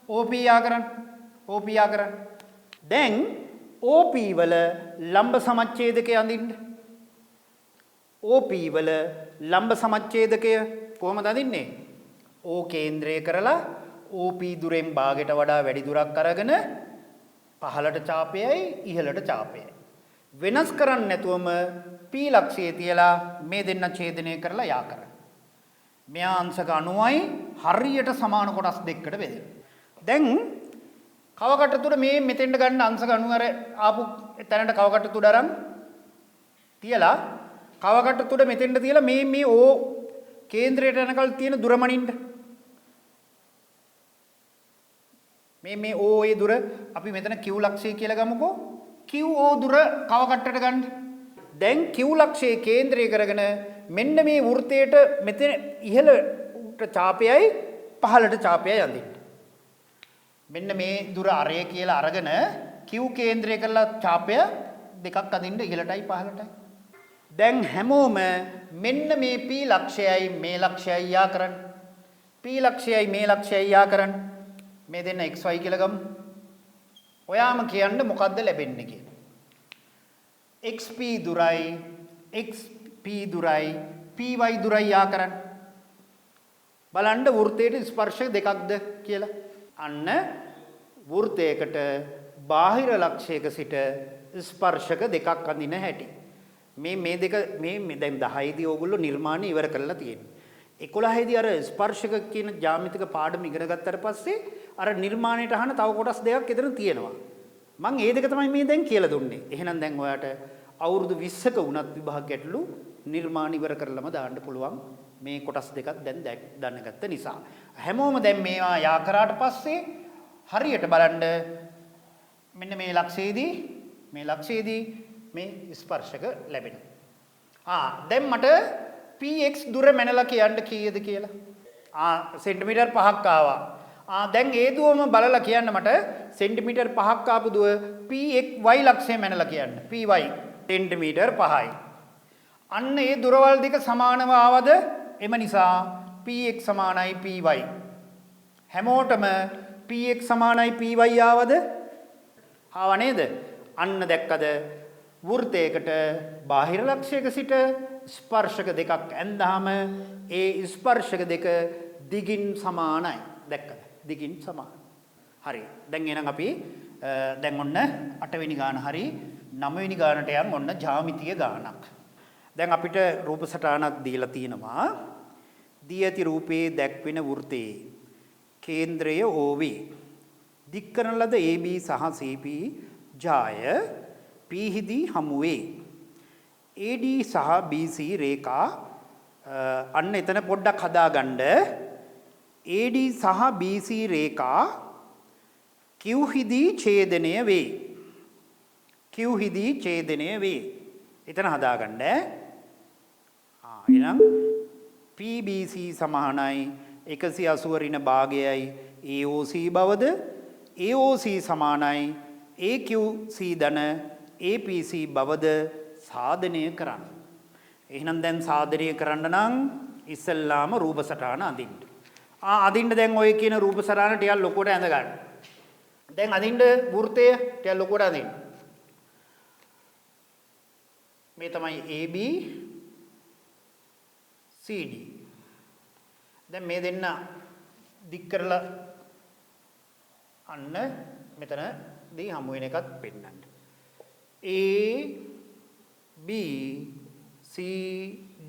OP ආකරන්න. දැන් OP වල ලම්බ සමච්ඡේදකය අඳින්න. OP වල ලම්බ සමච්ඡේදකය කොහොමද අඳින්නේ? O කේන්ද්‍රය කරලා OP දුරෙන් භාගයට වඩා වැඩි දුරක් අරගෙන පහළට ඡාපයයි ඉහළට ඡාපයයි වෙනස් කරන්නේ නැතුවම p ලක්ෂයේ තියලා මේ දෙන්න ඡේදනය කරලා යා කරන්න. මෙයා අංශක 90යි හරියට සමාන කොටස් දෙකකට බෙදෙනවා. දැන් කවකට තුඩ මේ මෙතෙන්ට ගන්න අංශක 90 අර ආපු තැනට කවකට තුඩ අරන් තියලා කවකට තුඩ මෙතෙන්ට තියලා මේ O කේන්ද්‍රයට යනකල් තියෙන දුර මනින්න. මේ O ඒ දුර අපි මෙතන q ලක්ෂය කියලා ගමුකෝ. q O දුර කවකට්ටට ගන්න. දැන් q ලක්ෂයේ කේන්ද්‍රය කරගෙන මෙන්න මේ වෘත්තයට මෙතන ඉහළට ඡාපයයි පහළට ඡාපයයි අඳින්න. මෙන්න මේ දුර අරය කියලා අරගෙන q කේන්ද්‍රය කරලා ඡාපය දෙකක් අඳින්න ඉහළටයි පහළටයි. දැන් හැමෝම මෙන්න මේ p ලක්ෂයයි මේ ලක්ෂයයි යා කරන්න. p ලක්ෂයයි මේ ලක්ෂයයි යා කරන්න. මේ දෙන්න xy කියලා ගමු. ඔයාම කියන්න මොකද්ද ලැබෙන්නේ කියලා. xp දුරයි xp දුරයි py දුරයි යා කරන්න. බලන්න වෘත්තයේ ස්පර්ශක දෙකක්ද කියලා. අන්න වෘත්තයකට බාහිර ලක්ෂයක සිට ස්පර්ශක දෙකක් අඳින හැටි. මේ දෙක මේ දැන් 10 දී ඕගොල්ලෝ නිර්මාණය ඉවර කරලා තියෙනවා. 11 දී අර ස්පර්ශක කියන ජ්‍යාමිතික පාඩම ඉගෙන ගත්තට පස්සේ අර නිර්මාණයට අහන තව කොටස් දෙකක් එතන තියෙනවා. මම ඒ දෙක තමයි මේ දැන් කියලා දුන්නේ. එහෙනම් දැන් ඔයාට අවුරුදු 20ක වුණත් විභාග ගැටලු නිර්මාණ ඉවර කරලම දාන්න පුළුවන් මේ කොටස් දෙකක් දැන් දැනගත්ත නිසා. හැමෝම දැන් මේවා යා කරාට පස්සේ හරියට බලන්න මෙන්න මේ ලක්ෂයේදී මේ ස්පර්ශක ලැබෙනවා. දැන් මට px දුර මැනලා කියන්න කීයද කියලා. සෙන්ටිමීටර් 5ක් ආවා. දැන් ඒ දුවම බලලා කියන්න මට සෙන්ටිමීටර් 5ක් ආපු දුව py ලක්ෂය මැනලා කියන්න. py සෙන්ටිමීටර් 5යි. අන්න ඒ දුරවල් දෙක සමානව ආවද? එම නිසා px සමානයි py. හැමෝටම px සමානයි py ආවද? ආව නේද? අන්න දැක්කද? වෘත්තයකට බාහිර ලක්ෂයක සිට ස්පර්ශක දෙකක් ඇන්දාම ඒ ස්පර්ශක දෙක දිගින් සමානයි. දැක්කද? දිගින් සමාන. හරි. දැන් එහෙනම් අපි දැන් ඔන්න 8 වෙනි ගාන හරි 9 වෙනි ගානට යන් ඔන්න ජ්‍යාමිතීය ගානක්. දැන් අපිට රූප සටහනක් දීලා තිනවා. දී ඇති රූපේ දැක්වෙන වෘත්තයේ කේන්ද්‍රය OV දික් කරන ලද AB සහ CP ජාය P හිදී හමු වේ. AD සහ BC රේඛා අන්න එතන පොඩ්ඩක් හදාගන්න. AD සහ BC රේඛා Q හිදී ඡේදනය වේ. Q හිදී ඡේදනය වේ. එතන හදාගන්න. එහෙනම් PBC සමානයි 180 ඍණ භාගයයි AOC බවද AOC සමානයි AQC ධන APC බවද සාධනය කරන්න. එහෙනම් දැන් සාධනය කරන්න නම් ඉස්සෙල්ලාම රූප සටහන අඳින්න. අදින්න දැන් ඔය කියන රූප සටහන ටිකක් ලොකුවට ඇඳ ගන්න. දැන් අදින්න වෘත්තය ටිකක් ලොකුවට අදින්න. මේ තමයි AB CD. දැන් මේ දෙන්න දික් කරලා අන්න මෙතනදී හමු වෙන එකත් පෙන්නන්න. A B C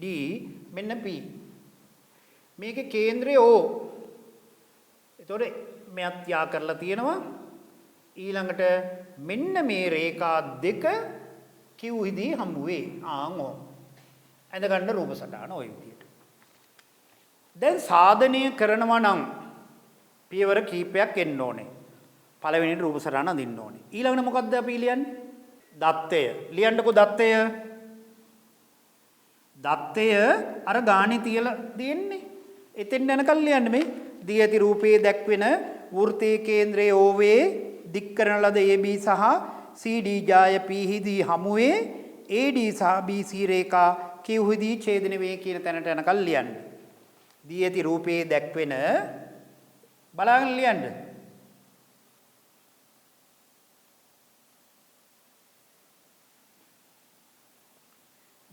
D මෙන්න P. මේකේ කේන්ද්‍රය O. එතකොට මෙයත් යා කරලා තියෙනවා. ඊළඟට මෙන්න මේ රේඛා දෙක Q හිදී හමු වේ. ඕ. ඇඳ ගන්න රූප සටහන ওই විදිහට. දැන් සාධනය කරනවා නම් පියවර කීපයක් එන්න ඕනේ. පළවෙනි රූප සටහන අඳින්න ඕනේ. ඊළඟට මොකද්ද අපි ලියන්නේ? දත්තය. ලියන්නකෝ දත්තය. දත්තය අර ගානේ තියලා දෙන්නේ. එතෙන් යනකල් ලියන්න මේ දී ඇති රූපයේ දැක්වෙන වෘත්තයේ කේන්ද්‍රයේ OV දික් කරන ලද AB සහ CD ජාය P හිදී හමුවේ AD සහ BC රේඛා Q හිදී ඡේදන වේ කියන තැනට යනකල් ලියන්න. දී ඇති රූපයේ දැක්වෙන බලාගෙන ලියන්න.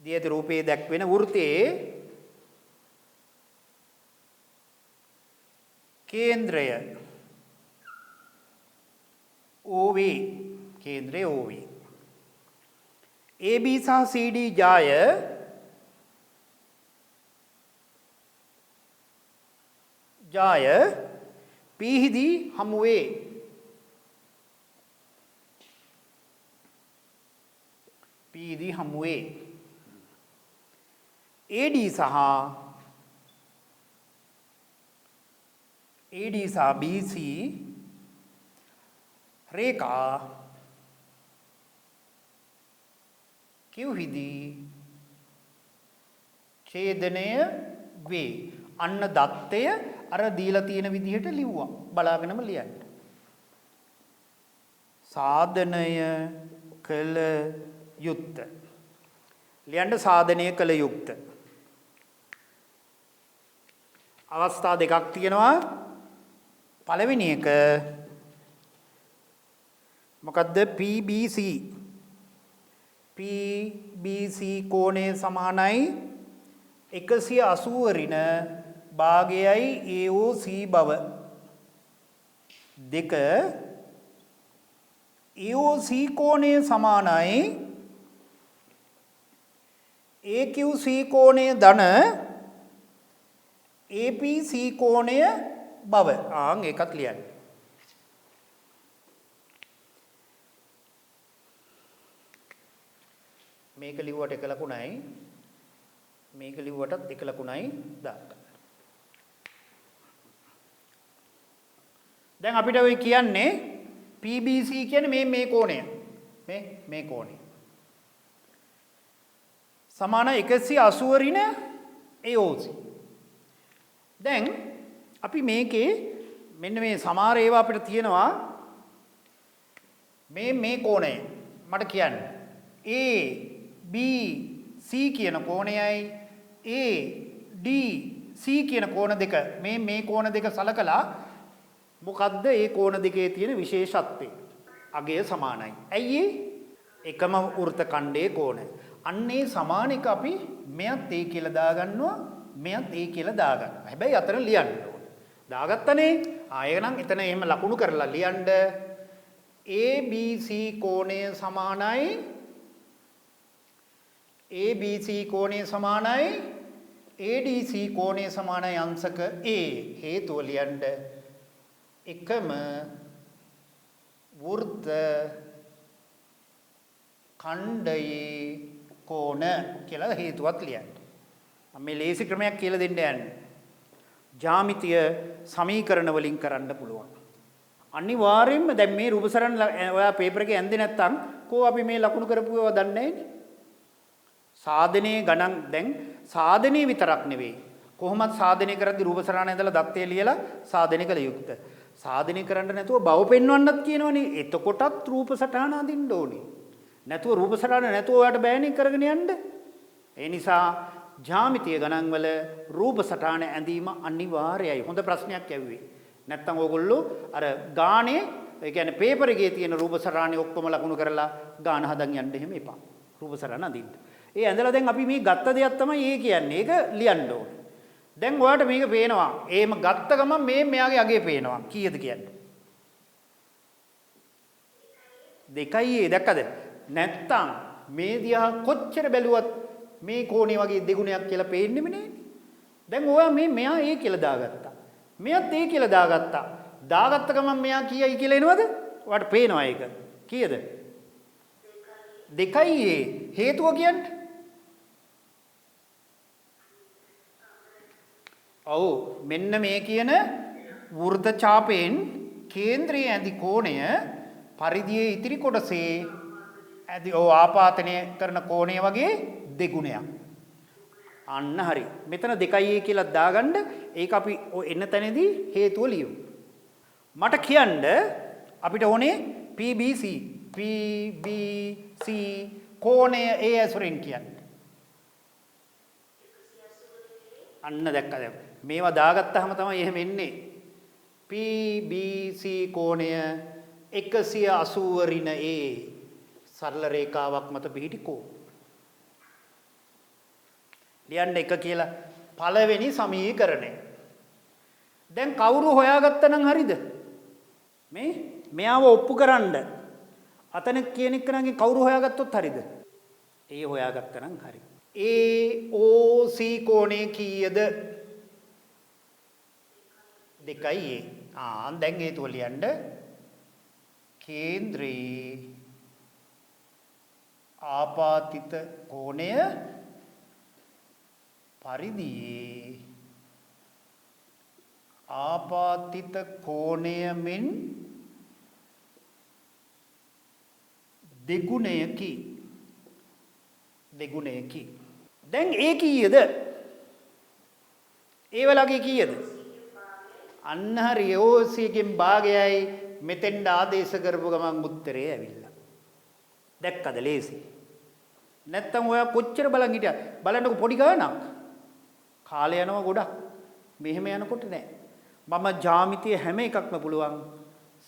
දී ඇති රූපයේ දැක්වෙන වෘත්තයේ කේන්ද්‍රය OV කේන්ද්‍රය OV AB සහ CD ජාය P හිදී හමු වේ. P හිදී හමු වේ. AD සහ BC රේඛා Q හිදී ඡේදනය වේ. අන්න දත්තය අර දීලා තියෙන විදිහට ලිව්වා. බලාගෙනම ලියන්න. සාධනය කළ යුක්ත. ලියන්න සාධනය කළ යුක්ත. අවස්ථා දෙකක් තියෙනවා. පළවෙනි එක මොකද්ද? PBC. PBC කෝණය සමානයි 180 ඍණ භාගයයි AOC බව. දෙක AOC කෝණය සමානයි AQC කෝණය ධන APC කෝණය බව. ඒකත් ලියන්න. මේක ලිව්වට එක ලකුණයි මේක ලිව්වටත් එක ලකුණයි දාන්න. දැන් අපිට ඔය කියන්නේ PBC කියන්නේ මේ කෝණය. මේ කෝණය. සමාන 180 ඍණ AOC. දැන් අපි මේකේ මෙන්න මේ සමහර ඒවා අපිට තියෙනවා මේ කෝණය මට කියන්න A B C කියන කෝණයයි A D C කියන කෝණ දෙක මේ කෝණ දෙක සලකලා මොකද්ද ඒ කෝණ දෙකේ තියෙන විශේෂත්වය? අගය සමානයි. ඇයි එකම වෘත්ත ඛණ්ඩයේ කෝණ. අන්නේ සමාන එක අපි මෙයත් A කියලා දාගන්නවා මෙයත් A කියලා දාගන්නවා. හැබැයි අතන ලියන්න ඕනේ. දාගත්තනේ. ආයෙනම් එතන එහෙම ලකුණු කරලා ලියන්න ABC කෝණය සමානයි ABC කෝණය සමානයි ADC කෝණය සමානයි අංශක A හේතුව ලියන්න එකම වෘත්ත ඛණ්ඩයේ කෝණ කියලා හේතුවක් ලියන්න. මම මේ ලේසි ක්‍රමයක් කියලා දෙන්න යන්නේ. ජ්‍යාමිතිය සමීකරණ වලින් කරන්න පුළුවන්. අනිවාර්යයෙන්ම දැන් මේ රූප සරණ ඔයා පේපර් එකේ ඇඳේ නැත්තම් කෝ අපි මේ ලකුණු කරපුවව දන්නේ නැහැනේ. සාධනයේ ගණන් දැන් සාධනයේ විතරක් නෙවෙයි. කොහොමත් සාධනය කරද්දී රූප සරණ ඇඳලා දත්තේ ලියලා සාධනය කළ යුක්ත. සාධනය කරන්න නැතුව බව පෙන්වන්නත් කියනවනේ. එතකොටත් රූප සටහන අඳින්න ඕනේ. නැතුව රූප සටහන නැතුව ඔයාලට බෑනේ කරගෙන යන්න. ඒ නිසා ජ්‍යාමිතිය ගණන් වල රූප සටහන ඇඳීම අනිවාර්යයි. හොඳ ප්‍රශ්නයක් ඇව්වේ. නැත්තම් ඕගොල්ලෝ අර ගානේ ඒ කියන්නේ පේපර් එකේ තියෙන රූප සටහනේ ඔක්කොම ලකුණු කරලා ගාන හදන් යන්න එහෙම එපා. රූප සටහන අඳින්න. ඒ ඇඳලා දැන් අපි මේ ගත්ත දෙයක් තමයි ඒ කියන්නේ. ඒක ලියන්න ඕනේ. දැන් ඔයාලට මේක පේනවා. එහෙම ගත්ත ගමන් මෙයාගේ අගේ පේනවා. කීයද කියන්නේ? 2යි දැක්කද? නැත්තම් මේ දිහා කොච්චර බැලුවත් මේ කෝණේ වගේ දෙගුණයක් කියලා පේන්නෙම නෑනේ. දැන් ඔයා මෙයා ඒ කියලා දාගත්තා. මෙයාත් ඒ කියලා දාගත්තා. දාගත්ත ගමන් මෙයා කීයයි කියලා එනවද? ඔයාලට පේනවා ඒක. කීයද? 2යි හේතුව කියන්නේ? ඔව් මෙන්න මේ කියන වෘත්ත ඡාපයෙන් කේන්ද්‍රයේ ඇති කෝණය පරිධියේ ඉතිරි කොටසේ ඇති ආපාතනය කරන කෝණය වගේ දෙගුණයක්. අන්න හරි. මෙතන 2යි කියලා දාගන්න ඒක අපි එන්න තැනදී හේතුව ලියමු. මට කියන්න අපිට ඕනේ PBC කෝණය A ඇසුරෙන් කියන්නේ. අන්න දැක්කද? මේවා දාගත්තාම තමයි එහෙම එන්නේ. PBC කෝණය 180 ඍණ A සරල රේඛාවක් මත පිහිටි කෝණ. ලියන්න 1 කියලා පළවෙනි සමීකරණය. දැන් කවුරු හොයාගත්තා නම් හරිද? මෙයාව ඔප්පු කරන්න. අතන කියන එක නම් කවුරු හොයාගත්තොත් හරිද? ඒ හොයාගත්තා නම් හරි. AOC කෝණය කීයද? 2යි A. දැන් හේතුව ලියන්න. කේන්ද්‍රයේ ආපාතිත කෝණය පරිධියේ ආපාතිත කෝණය මෙන් දෙගුණයකි. දැන් ඒ කීයද? ඒ වලගේ කීයද? අන්න හරි. AOC එකෙන් භාගයයි මෙතෙන්ට ආදේශ කරපු ගමන් උත්තරේ ඇවිල්ලා. දැක්කද ලේසි? නැත්තම් ඔයා කොච්චර බලන් හිටියා? බලන්නකො පොඩි ගානක්. කාලය යනවා ගොඩක්. මෙහෙම යනකොට නෑ. මම ජ්‍යාමිතිය හැම එකක්ම පුළුවන්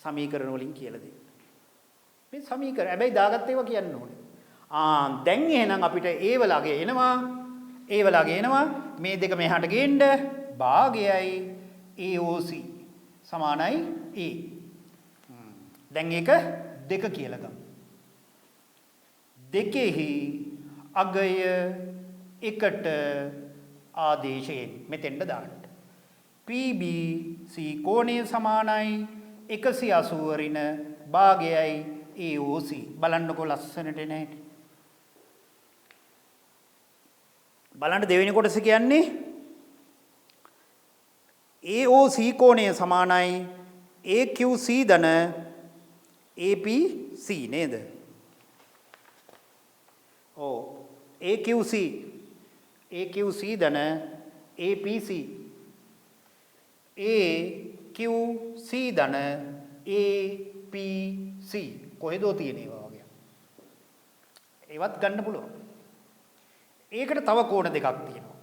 සමීකරණ වලින් කියලා දෙන්න. මේ සමීකරණ හැබැයි දාගත්ත ඒවා කියන්න ඕනේ. දැන් එහෙනම් අපිට ඒවලගේ එනවා. මේ දෙක මෙහාට ගේන්න භාගයයි AOC සමානයි A. දැන් ඒක 2 කියලා ගමු. දෙකෙහි අගය 1ට ආදේශයෙන් මෙතෙන්ට දාන්න. PBC කෝණය සමානයි 180 ඍණ භාගයයි AOC. බලන්නකො ලස්සනට එන හැටි. බලන්න දෙවෙනි කොටස කියන්නේ AOC කෝණය සමානයි AQC ධන APC නේද? ඔව් AQC ධන APC. AQC ධන APC කොහෙදෝ තියෙන ඒවා වගේ. ඒවත් ගන්න පුළුවන්. ඒකට තව කෝණ දෙකක් තියෙනවා.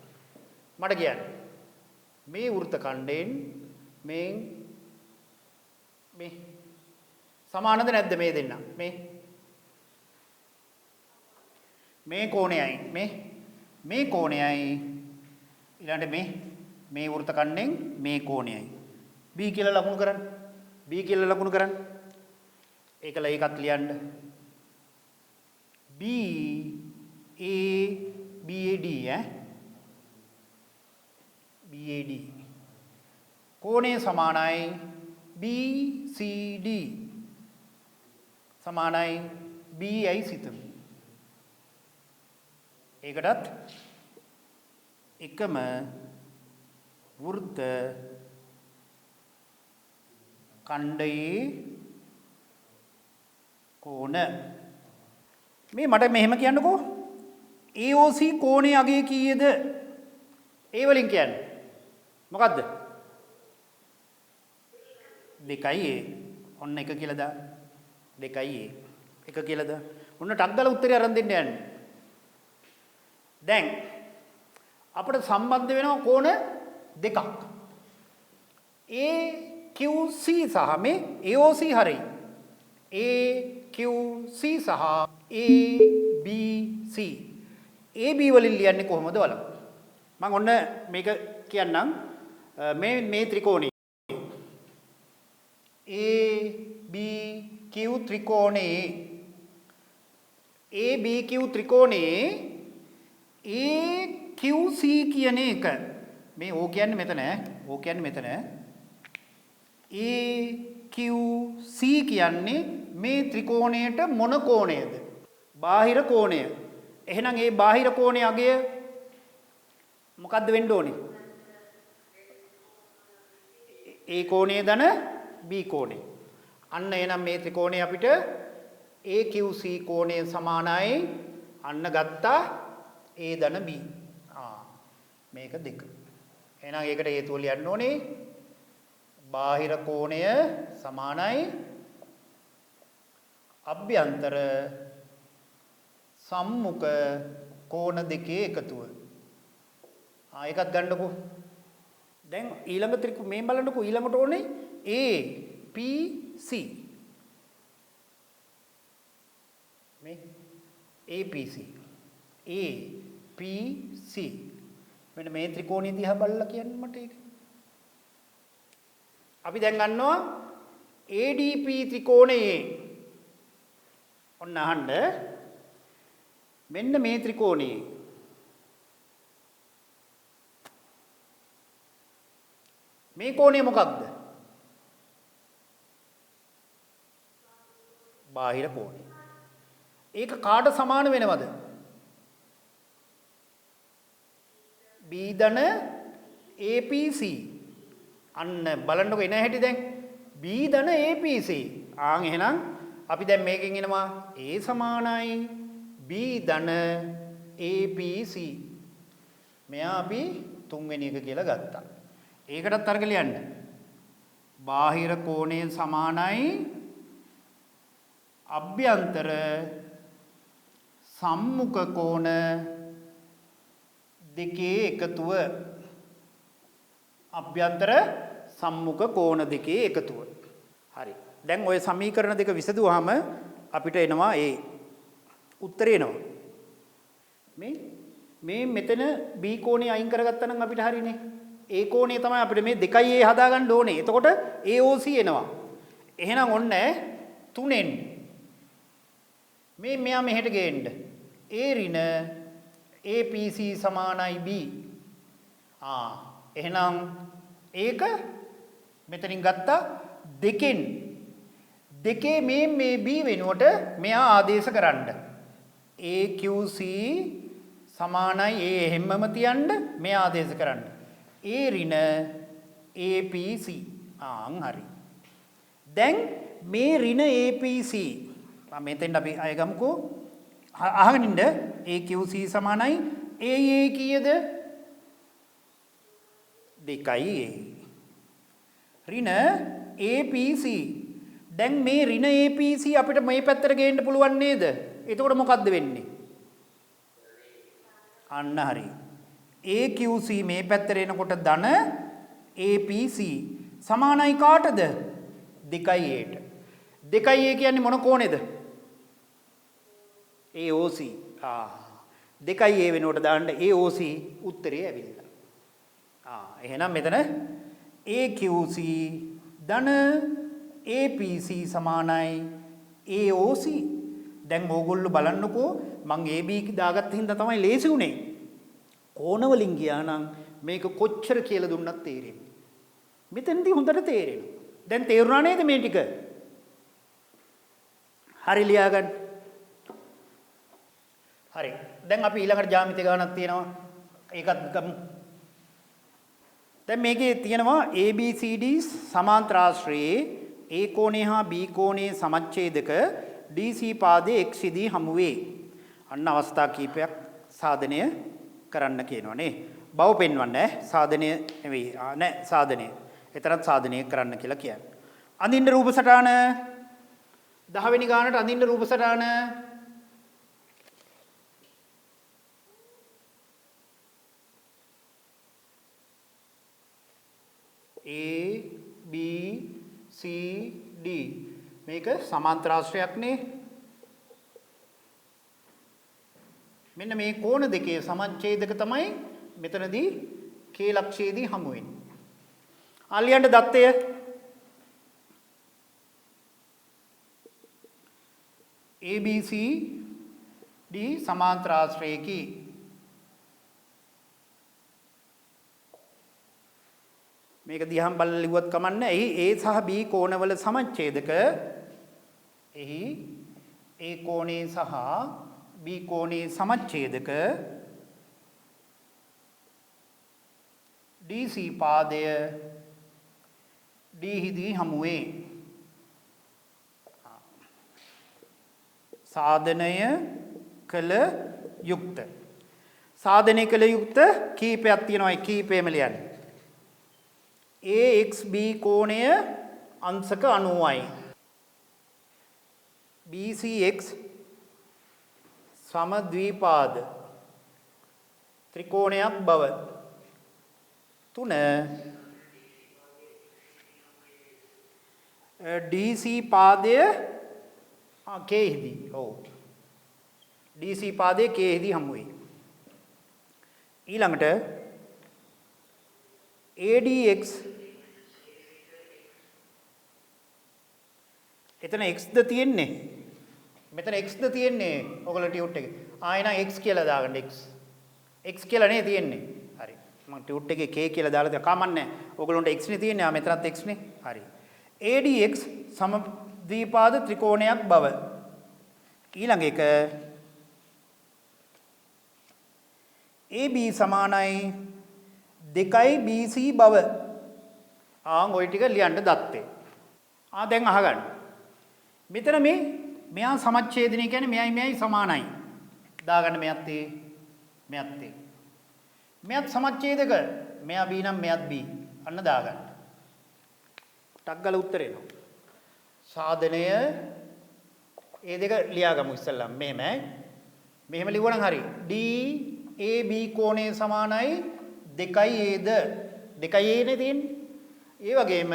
මට කියන්න. මේ වෘත්ත ඛණ්ඩයෙන් මේ සමානද නැද්ද මේ දෙන්න? මේ කෝණයයි මේ කෝණයයි ඊළඟට මේ වෘත්ත ඛණ්ඩයෙන් මේ කෝණයයි. B කියලා ලකුණු කරන්න. B කියලා ලකුණු කරන්න. ඒකල ඒකත් ලියන්න. B A BAD BAD කෝණය සමානයි BCD සමානයි BI සිතමු. ඒකටත් එකම වෘත්ත ඛණ්ඩයේ කෝණ මේ මට මෙහෙම කියන්නකෝ AOC කෝණයේ අගය කීයද? ඒ වලින් කියන්නේ මොකද්ද? 2A. ඔන්න 1 කියලා දාන්න. 2A. 1 කියලා දාන්න. ඔන්න ටක් දාලා උත්තරය අරන් දෙන්න යන්නේ. දැන් අපිට සම්බන්ධ වෙනවා කෝණ දෙකක්. AQC සහ මේ AOC හරි. AQC සහ ABC. AB වලින් ලියන්නේ කොහොමද බලමු. මම ඔන්න මේක කියන්නම්. මේ ත්‍රිකෝණය ABQ ත්‍රිකෝණයේ ABQ ත්‍රිකෝණයේ AQC කියන එක මේ O කියන්නේ මෙතන O කියන්නේ මෙතන AQC කියන්නේ මේ ත්‍රිකෝණයට මොන කෝණයද? බාහිර කෝණය. එහෙනම් ඒ බාහිර කෝණයේ අගය මොකද්ද වෙන්න ඕනේ? A කෝණයේ ධන B කෝණය. අන්න එහෙනම් මේ ත්‍රිකෝණය අපිට AQC කෝණය සමානයි. අන්න ගත්තා A ධන B. මේක 2. එහෙනම් ඒකට හේතුව ලියන්න ඕනේ. බාහිර කෝණය සමානයි අභ්‍යන්තර සම්මුඛ කෝණ දෙකේ එකතුව. ඒකත් ගන්නකො. දැන් ඊළඟ මේ බලන්නකො ඊළඟට ඕනේ APC. මේ APC. APC. මෙන්න මේ ත්‍රිකෝණය දිහා බලලා කියන්න මට ඒක. අපි දැන් ගන්නවා ADP ත්‍රිකෝණයේ ඔන්න අහන්න මෙන්න මේ ත්‍රිකෝණයේ මේ කෝණය මොකක්ද? බාහිර කෝණය. ඒක කාට සමාන වෙනවද? B ධන APC. අන්න බලන්නකො එන හැටි දැන් B ධන APC. එහෙනම් අපි දැන් මේකෙන් එනවා A සමානයි B ධන APC. මෙයා අපි තුන්වෙනි එක කියලා ගත්තා. ඒකටත් අර්ග ලියන්න. බාහිර කෝණය සමානයි අභ්‍යන්තර සම්මුඛ කෝණ දෙකේ එකතුව. අභ්‍යන්තර සම්මුඛ කෝණ දෙකේ එකතුව. හරි. දැන් ওই සමීකරණ දෙක විසඳුවාම අපිට එනවා A. උත්තරේ එනවා. මේ මෙතන B කෝණය අයින් කරගත්තා නම් අපිට හරිනේ. A කෝණය තමයි අපිට මේ 2A හදාගන්න ඕනේ. එතකොට AOC එනවා. එහෙනම් ඔන්න 3න් මෙයා මෙහෙට ගේන්න. A ඍණ APC සමානයි B. එහෙනම් ඒක මෙතනින් ගත්තා දෙකේ මේ B වෙනුවට මෙයා ආදේශ කරන්න. AQC සමානයි A හැමම තියන්න මෙයා ආදේශ කරන්න. A ඍණ APC. හරි. දැන් මේ ඍණ APC මෙතෙන් අපි අය ගමුකෝ. අහගෙන ඉන්න AQC සමානයි AA කීයද? 2A. ඍණ APC. දැන් මේ ඍණ APC අපිට මේ පැත්තට ගේන්න පුළුවන් නේද? එතකොට මොකද්ද වෙන්නේ? අන්න හරි. AQC මේ පැත්තට එනකොට ධන APC සමානයි කාටද? 2A ට. 2A කියන්නේ මොන කෝණෙද? AOC. 2A වෙනුවට දාන්න AOC උත්තරේ ඇවිල්ලා. එහෙනම් මෙතන AQC ධන APC සමානයි AOC. දැන් ඕගොල්ලෝ බලන්නකෝ මං AB දාගත්ත හින්දා තමයි ලේසි උනේ. කෝණ වලින් ගියා නම් මේක කොච්චර කියලා දුන්නත් තේරෙන්නේ. මෙතනදී හොඳට තේරෙනවා. දැන් තේරුණා නේද මේ ටික? හරි ලියා ගන්න. හරි. දැන් අපි ඊළඟට ජ්‍යාමිති ගණනක් තියෙනවා. ඒකත් ගමු. දැන් මේකේ තියෙනවා ABCD සමාන්තරාශ්‍රයේ A කෝණය හා B කෝණයේ සමච්ඡේදක DC පාදයේ X දී හමු වේ. අන්න අවස්ථා කීපයක් සාධනය කරන්න කියනවා නේ. බව පෙන්වන්නේ සාධනය නෙවෙයි. නෑ සාධනය. එතරම් සාධනය කරන්න කියලා කියන්නේ. අඳින්න රූප සටහන 10 වෙනි ගානට අඳින්න රූප සටහන A B C D මේක සමාන්තරාශ්‍රයක් නේ. මෙන්න මේ කෝණ දෙකේ සමච්ඡේදක තමයි මෙතනදී K ලක්ෂයේදී හමු වෙන්නේ. අලියන්ට දත්තය ABC D සමාන්තරාශ්‍රයකි. මේක දිහාම බලලා ලිව්වත් කමන්නේ. එහි A සහ B කෝණවල සමච්ඡේදක එහි A කෝණේ සහ B කෝණේ සමච්ඡේදක DC පාදය D හිදී හමු වේ. සාධනය කළ යුක්ත. සාධනය කළ යුක්ත කීපයක් තියෙනවා. ඒ කීපෙම ලියන්නේ. AXB කෝණය අංශක 90යි. BCX සමද්විපාද ත්‍රිකෝණයක් බව. 3 DC පාදය K හිදී. ඔව්. DC පාදයේ K හිදී හමු වෙයි. ඊළඟට ADX එතන x ද තියෙන්නේ. මෙතන x ද තියෙන්නේ. ඔයගොල්ලෝ ටියුට් එකේ. එහෙනම් x කියලා දාගන්න x. x කියලා නේ තියෙන්නේ. හරි. මම ටියුට් එකේ k කියලා දාලා දැන් කමන්නේ. ඔයගොල්ලන්ට x නේ තියෙන්නේ. මෙතනත් x නේ. හරි. ADX සමද්විපාද ත්‍රිකෝණයක් බව. ඊළඟ එක AB සමානයි 2යි BC බව. ඔය ටික ලියන්න දත්තේ. දැන් අහගන්න. මෙතන මෙයා සමච්ඡේදනය කියන්නේ මෙයයි සමානයි. දාගන්න මෙයත් A මෙයත් A. මෙයත් සමච්ඡේදක. මෙයා B නම් මෙයත් B. අන්න දාගන්න. ටක් ගාලා උත්තර එනවා. සාධනය ඒ දෙක ලියාගමු ඉස්සෙල්ලා. මෙහෙම ලිව්වනම් හරි. D AB කෝණය සමානයි 2A ද 2A නේ තියෙන්නේ. ඒ වගේම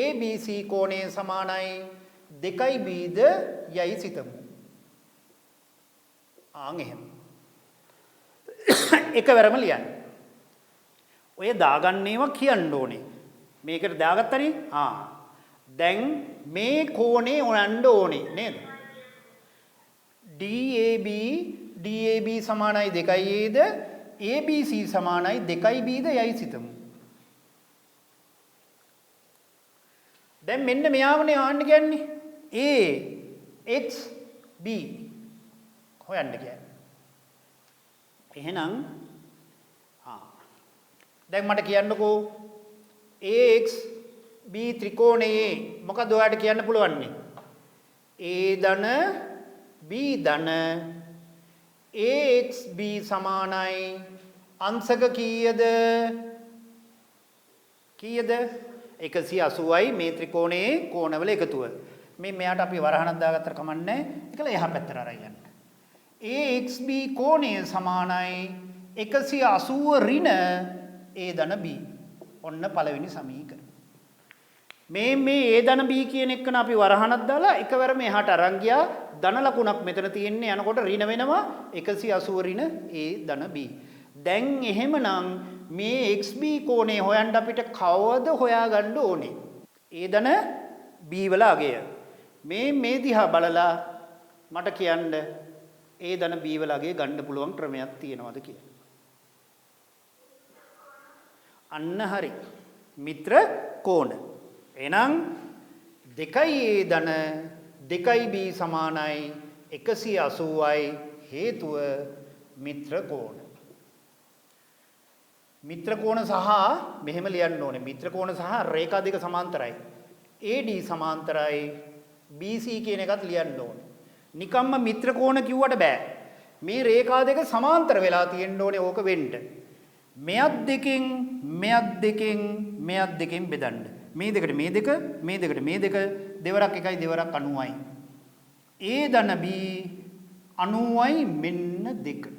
ABC කෝණය සමානයි 2B ද යයි සිතමු. එහෙම. එකවරම ලියන්න. ඔය දාගන්නේවා කියන්න ඕනේ. මේකට දාගත්තනේ. දැන් මේ කෝණේ හොයන්න ඕනේ නේද? DAB සමානයි 2A ද ABC සමානයි 2B ද යයි සිතමු. දැන් මෙන්න මෙයාවනේ ආන්න කියන්නේ. A X B හොයන්න කියන්නේ. එහෙනම් දැන් මට කියන්නකෝ AX B ත්‍රිකෝණයේ මොකද ඔයාලට කියන්න පුළුවන්නේ? A ධන B ධන AXB සමානයි අංශක කීයද? 180යි මේ ත්‍රිකෝණයේ කෝණවල එකතුව. මේ මෙයාට අපි වරහණක් දාගත්තට කමන්නේ. ඒකල එහා පැත්තට අරන් යන්න. AXB කෝණය සමානයි 180 ඍණ A ධන B. ඔන්න පළවෙනි සමීකරණය. මේ A ධන B කියන එකන අපි වරහණක් දාලා එකවරම එහාට අරන් ගියා. ධන ලකුණක් මෙතන තියෙන්නේ යනකොට ඍණ වෙනවා 180 ඍණ A ධන B. දැන් එහෙමනම් මේ XB කෝණය හොයන්න අපිට කවද හොයාගන්න ඕනේ? A ධන B වල අගය. මේ දිහා බලලා මට කියන්න A ධන B වල අගය ගන්න පුළුවන් ක්‍රමයක් තියෙනවද කියලා. අන්න හරි. මිත්‍ර කෝණ. එහෙනම් 2A ධන 2B සමානයි 180යි හේතුව මිත්‍ර කෝණ. මිත්‍ර කෝණ සහ මෙහෙම ලියන්න ඕනේ. මිත්‍ර කෝණ සහ රේඛා දෙක සමාන්තරයි. AD සමාන්තරයි BC කියන එකත් ලියන්න ඕනේ. නිකම්ම මිත්‍ර කෝණ කිව්වට බෑ. මේ රේඛා දෙක සමාන්තර වෙලා තියෙන්න ඕනේ ඕක වෙන්න. මෙයත් දෙකෙන් බෙදන්න. මේ දෙකට මේ දෙක, මේ දෙකට මේ දෙක, දෙවරක් 1යි දෙවරක් 90යි. A ධන B 90යි මෙන්න 2.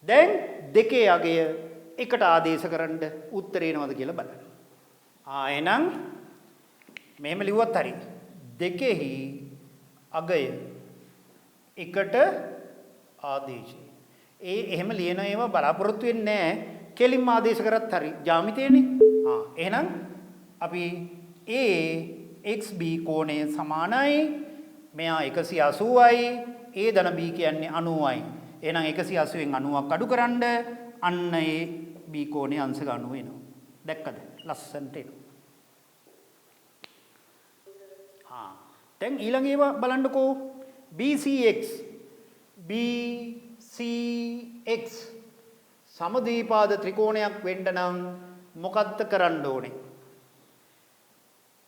දැන් දෙකේ අගය එකට ආදේශ කරන්න උත්තරේ එනවද කියලා බලන්න. එහෙනම් මෙහෙම ලිව්වත් හරි. දෙකෙහි අගය එකට ආදේශය. එහෙම ලියන ඒවා බලාපොරොත්තු වෙන්නේ නැහැ. කෙලින්ම ආදේශ කරත් හරි. ජ්‍යාමිතේනේ. එහෙනම් අපි AXB කෝණය සමානයි මෙයා 180යි A ධන B කියන්නේ 90යි. එහෙනම් 180න් 90ක් අඩු කරන්න අන්න ඒ B කෝණයේ අංශ ගන්න වෙනවා. දැක්කද? ලස්සනට එනවා. දැන් ඊළඟ ඒවා බලන්නකෝ. BCX සමද්විපාද ත්‍රිකෝණයක් වෙන්න නම් මොකක්ද කරන්න ඕනේ?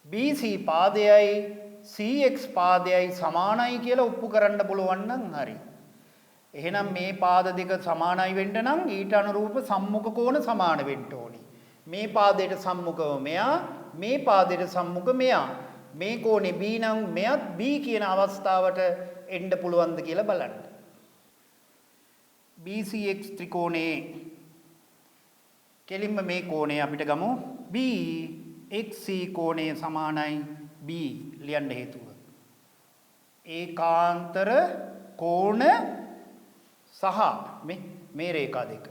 BC පාදයයි CX පාදයයි සමානයි කියලා ඔප්පු කරන්න පුළුවන් නම් හරි. එහෙනම් මේ පාද දෙක සමානයි වෙන්න නම් ඊට අනුරූප සම්මුඛ කෝණ සමාන වෙන්න ඕනි. මේ පාදයට සම්මුඛව මෙයා, මේ පාදයට සම්මුඛ මෙයා. මේ කෝණේ B නම් මෙයත් B කියන අවස්ථාවට එන්න පුළුවන්ද කියලා බලන්න. BCX ත්‍රිකෝණේ කෙලින්ම මේ කෝණය අපිට ගමු BXC කෝණය සමානයි B ලියන්න හේතුව. ඒකාන්තර කෝණ සහ මේ රේඛා දෙක.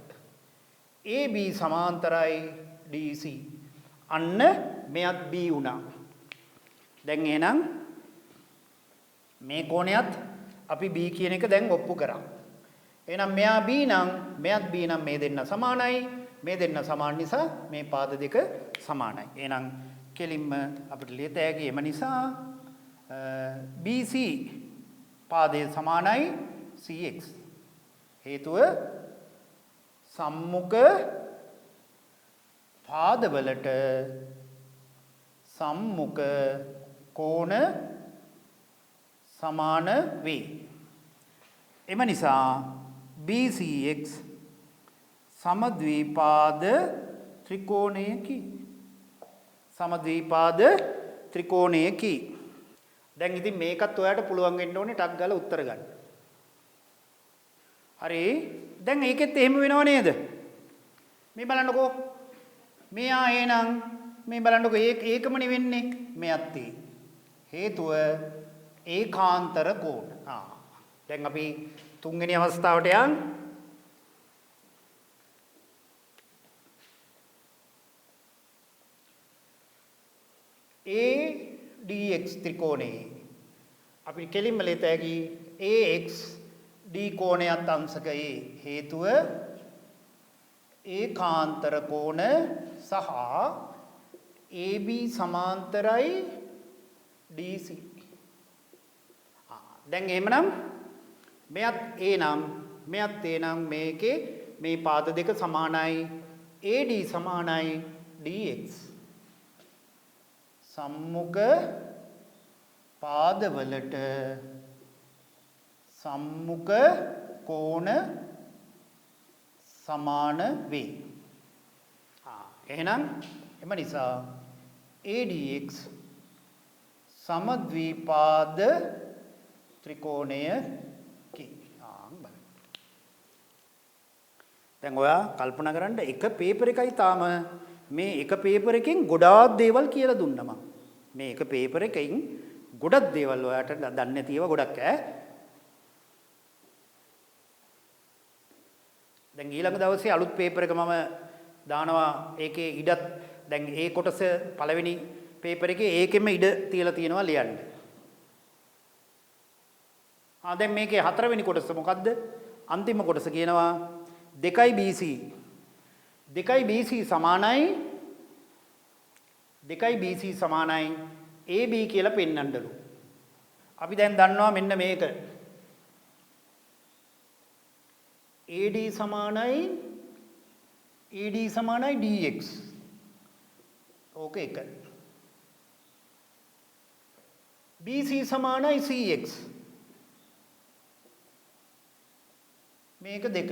AB සමාන්තරයි DC. අන්න මෙයත් B වුණා. දැන් එහෙනම් මේ කෝණයත් අපි B කියන එක දැන් ඔප්පු කරා. එහෙනම් මෙයා B නම් මෙයත් B නම් මේ දෙන්න සමානයි. මේ දෙන්න සමාන නිසා මේ පාද දෙක සමානයි. එහෙනම් කෙලින්ම අපිට ලියත හැකි එම නිසා BC පාදයේ සමානයි CX. හේතුව සම්මුඛ පාදවලට සම්මුඛ කෝණ සමාන වේ. එම නිසා BCX සමද්විපාද ත්‍රිකෝණයකි. සමද්විපාද ත්‍රිකෝණයකි. දැන් ඉතින් මේකත් ඔයාලට පුළුවන් වෙන්න ඕනේ ටක් ගාලා උත්තර ගන්න. හරි. දැන් ඒකෙත් එහෙම වෙනව නේද? මේ බලන්නකෝ. මෙයා එහෙනම් මේ බලන්නකෝ ඒකමනේ වෙන්නේ. මෙයත් හේතුව ඒකාන්තර කෝණ. දැන් අපි තුන්වෙනි අවස්ථාවට යන්. ADX ත්‍රිකෝණේ අපි කෙලින්ම ලියත හැකි AX D කෝණයත් අංශක A. හේතුව ඒකාන්තර කෝණ සහ AB සමාන්තරයි DC. දැන් එහෙමනම් මෙයත් A නම් මෙයත් A නම් මේකේ මේ පාද දෙක සමානයි. AD සමානයි DX. සම්මුඛ පාදවලට සම්මුඛ කෝණ සමාන වේ. එහෙනම් එම නිසා ADX සමද්විපාද ත්‍රිකෝණයකි. බලන්න. දැන් ඔයා කල්පනා කරන්න එක පේපර් එකයි තාම මේ එක පේපර් එකෙන් ගොඩාක් දේවල් කියලා දුන්නා මම. මේ එක පේපර් එකෙන් ගොඩක් දේවල් ඔයාට දන්නේ නැති ඒවා ගොඩක් ඈ. දැන් ඊළඟ දවසේ අලුත් පේපර් එක මම දානවා ඒකේ ඉඩත් දැන් ඒ කොටස පළවෙනි පේපර් එකේ ඒකෙම ඉඩ තියලා තියෙනවා ලියන්න. දැන් මේකේ හතරවෙනි කොටස මොකද්ද? අන්තිම කොටස කියනවා 2BC. 2BC සමානයි 2BC සමානයි AB කියලා පෙන්වන්නලු. අපි දැන් දන්නවා මෙන්න මේක. AD සමානයි DX. ඕක එක. BC සමානයි CX. මේක දෙක.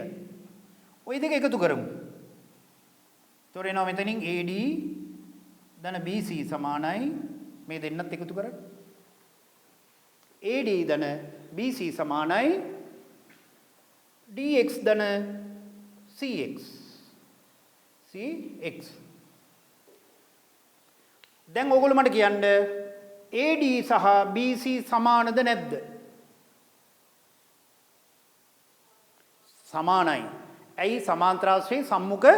ওই දෙක එකතු කරමු. තොර එනවා මෙතනින් AD ධන BC සමානයි මේ දෙන්නත් එකතු කරන්න. AD ධන BC සමානයි DX ධන CX. දැන් ඕගොල්ලෝ මට කියන්න AD සහ BC සමානද නැද්ද? සමානයි. ඇයි? සමාන්තරාශ්‍රයේ සම්මුඛ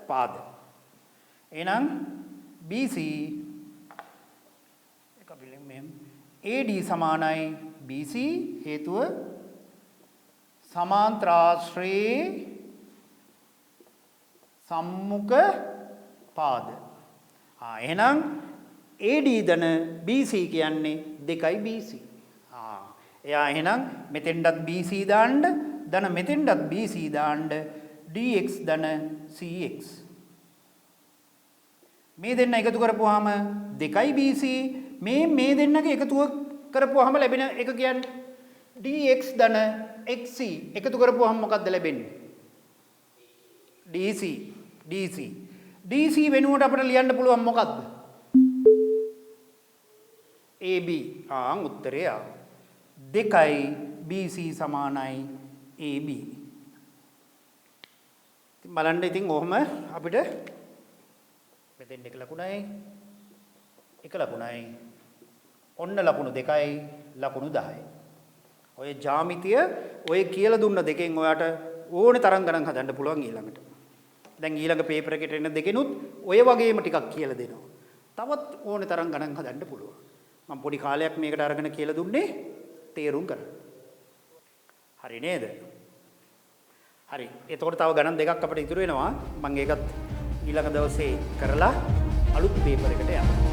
පාද. එහෙනම් BC එක පිළිම මෙහෙම AD සමානයි BC හේතුව සමාන්තරාශ්‍රයේ සම්මුඛ පාද. එහෙනම් AD ධන BC කියන්නේ 2BC. එයා එහෙනම් මෙතෙන්ටත් BC දාන්න ධන මෙතෙන්ටත් BC දාන්න DX ධන CX. මේ දෙන්න එකතු කරපුවාම 2BC මේ දෙන්නගේ එකතුව කරපුවාම ලැබෙන එක කියන්නේ DX ධන XC එකතු කරපුවාම මොකක්ද ලැබෙන්නේ? DC වෙනුවට අපිට ලියන්න පුළුවන් මොකක්ද? AB. උත්තරය 2BC සමානයි AB. ඉතින් බලන්න ඉතින් ඔහොම අපිට මෙතෙන් එක ලකුණයි එක ලකුණයි ඔන්න ලකුණු 2යි ලකුණු 10යි. ඔය ජ්‍යාමිතිය ඔය කියලා දුන්න දෙකෙන් ඔයාට ඕනේ තරම් ගණන් හදන්න පුළුවන් ඊළඟට. දැන් ඊළඟ පේපර් එකට එන දෙකෙනුත් ඔය වගේම ටිකක් කියලා දෙනවා. තවත් ඕනේ තරම් ගණන් හදන්න පුළුවන්. මම පොඩි කාලයක් මේකට අරගෙන කියලා දුන්නේ තේරුම් ගන්න. හරි නේද? හරි. එතකොට තව ගණන් දෙකක් අපිට ඉතුරු වෙනවා. මම ඒකත් ඊළඟ දවසේ කරලා අලුත් පේපර් එකට යනවා.